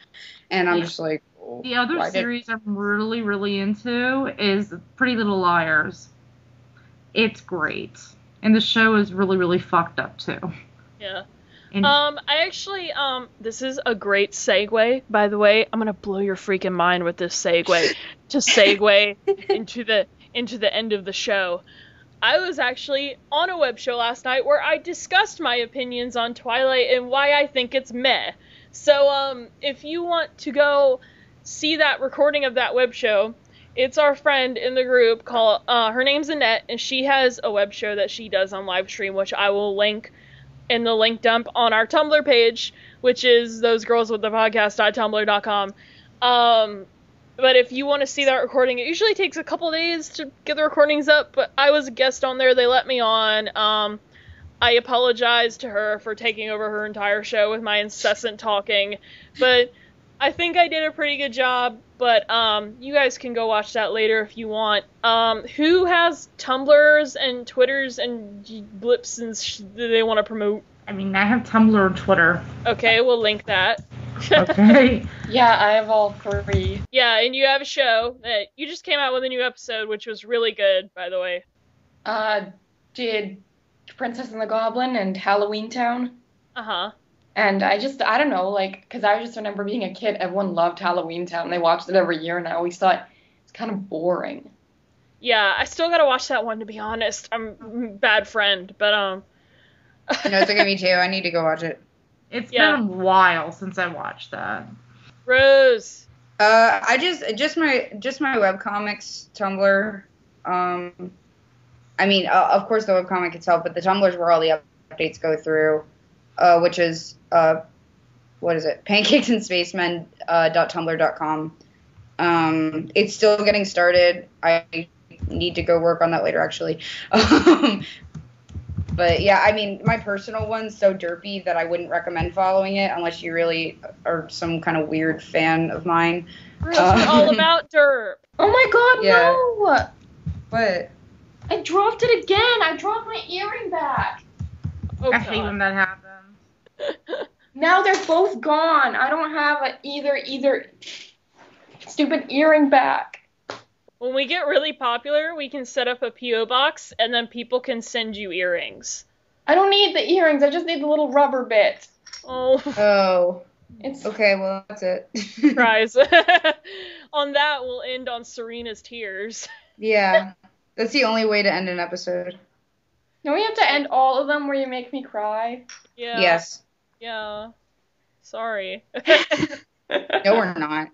And I'm just like. The other series I'm really, really into is Pretty Little Liars. It's great. And the show is really, really fucked up, too. Yeah. I actually, this is a great segue, by the way. I'm gonna blow your freaking mind with this segue. To segue into the end of the show. I was actually on a web show last night where I discussed my opinions on Twilight and why I think it's meh. So, if you want to go see that recording of that web show, it's our friend in the group called her name's Annette, and she has a web show that she does on live stream, which I will link in the link dump on our Tumblr page, which is thosegirlswiththepodcast.tumblr.com. But if you want to see that recording, it usually takes a couple days to get the recordings up, but I was a guest on there, they let me on. I apologize to her for taking over her entire show with my incessant talking, but I think I did a pretty good job, but you guys can go watch that later if you want. Who has Tumblrs and Twitters and blips and that they want to promote? I mean, I have Tumblr and Twitter. Okay, we'll link that. Okay. Yeah, I have all 3. Yeah, and you have a show that you just came out with a new episode, which was really good, by the way. Did Princess and the Goblin and Halloween Town. Uh-huh. And I don't know, like, because I just remember being a kid, everyone loved Halloween Town. They watched it every year, and I always thought it's kind of boring. Yeah, I still gotta watch that one, to be honest. I'm a bad friend, but, No, it's okay, me too. I need to go watch it. It's been a while since I watched that. Rose. I just my webcomics Tumblr. I mean, of course the webcomic itself, but the Tumblr's where all the updates go through. Which is, what is it? pancakesandSpacemen.tumblr.com. It's still getting started. I need to go work on that later, actually. But yeah, I mean, my personal one's so derpy that I wouldn't recommend following it unless you really are some kind of weird fan of mine. We're all about derp. Oh my god, yeah. no! What? I dropped it again! I dropped my earring back! Oh, I hate when that happens. Now they're both gone. I don't have either stupid earring back. When we get really popular, we can set up a P.O. box, and then people can send you earrings. I don't need the earrings. I just need the little rubber bit. Oh. It's okay, well, that's it. Surprise. On that, we'll end on Serena's tears. Yeah. That's the only way to end an episode. Don't we have to end all of them where you make me cry? Yeah. Yes. Yeah. Sorry. No, we're not.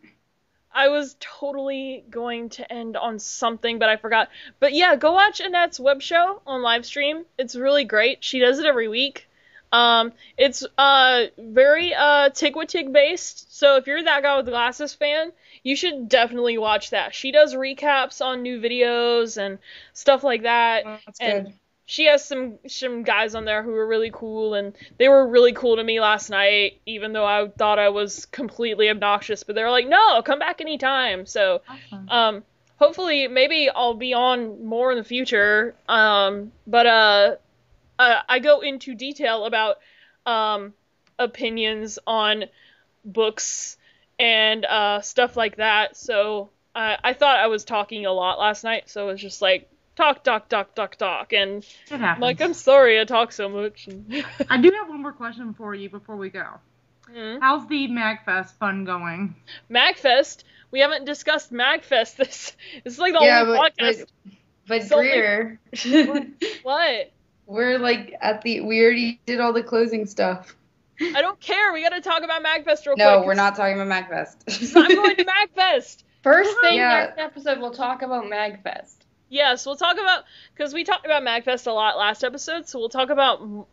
I was totally going to end on something, but I forgot. But yeah, go watch Annette's web show on live stream. It's really great. She does it every week. It's very Tigwatig based. So if you're that guy with glasses fan, you should definitely watch that. She does recaps on new videos and stuff like that. Oh, that's and good. She has some guys on there who are really cool, and they were really cool to me last night, even though I thought I was completely obnoxious. But they were like, no, come back anytime. So, Awesome. hopefully, maybe I'll be on more in the future. But I go into detail about opinions on books and stuff like that. So I thought I was talking a lot last night, so it was just like, talk, and It happens. like, I'm sorry I talk so much. I do have one more question for you before we go. Mm-hmm. How's the MagFest fun going? MagFest? We haven't discussed MagFest. This is like the only podcast. But So, Greer, What? we're like we already did all the closing stuff. I don't care. We gotta talk about MagFest real quick. No, we're not talking about MagFest. I'm going to MagFest. First thing Yeah. next episode, we'll talk about MagFest. Yes, we'll talk about, because we talked about MagFest a lot last episode, so we'll talk about,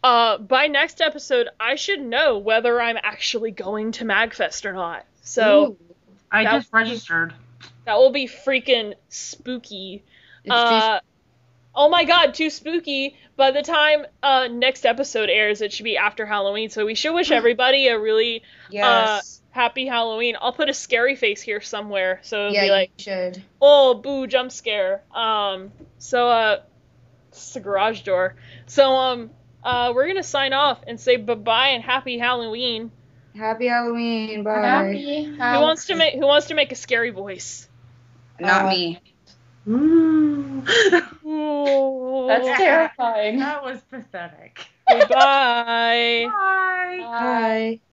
by next episode, I should know whether I'm actually going to MagFest or not. So, Ooh. I That just registered. That will be freaking spooky. Oh my god, too spooky. By the time next episode airs, it should be after Halloween, so we should wish everybody a really happy Halloween. I'll put a scary face here somewhere, so it'll be like, you should. Oh, boo, jump scare. So it's the garage door. So, we're gonna sign off and say bye-bye and happy Halloween. Happy Halloween, bye. Happy Who wants to make a scary voice? Not me. Ooh. Ooh. That's terrifying. That was pathetic. Bye. Bye. Bye.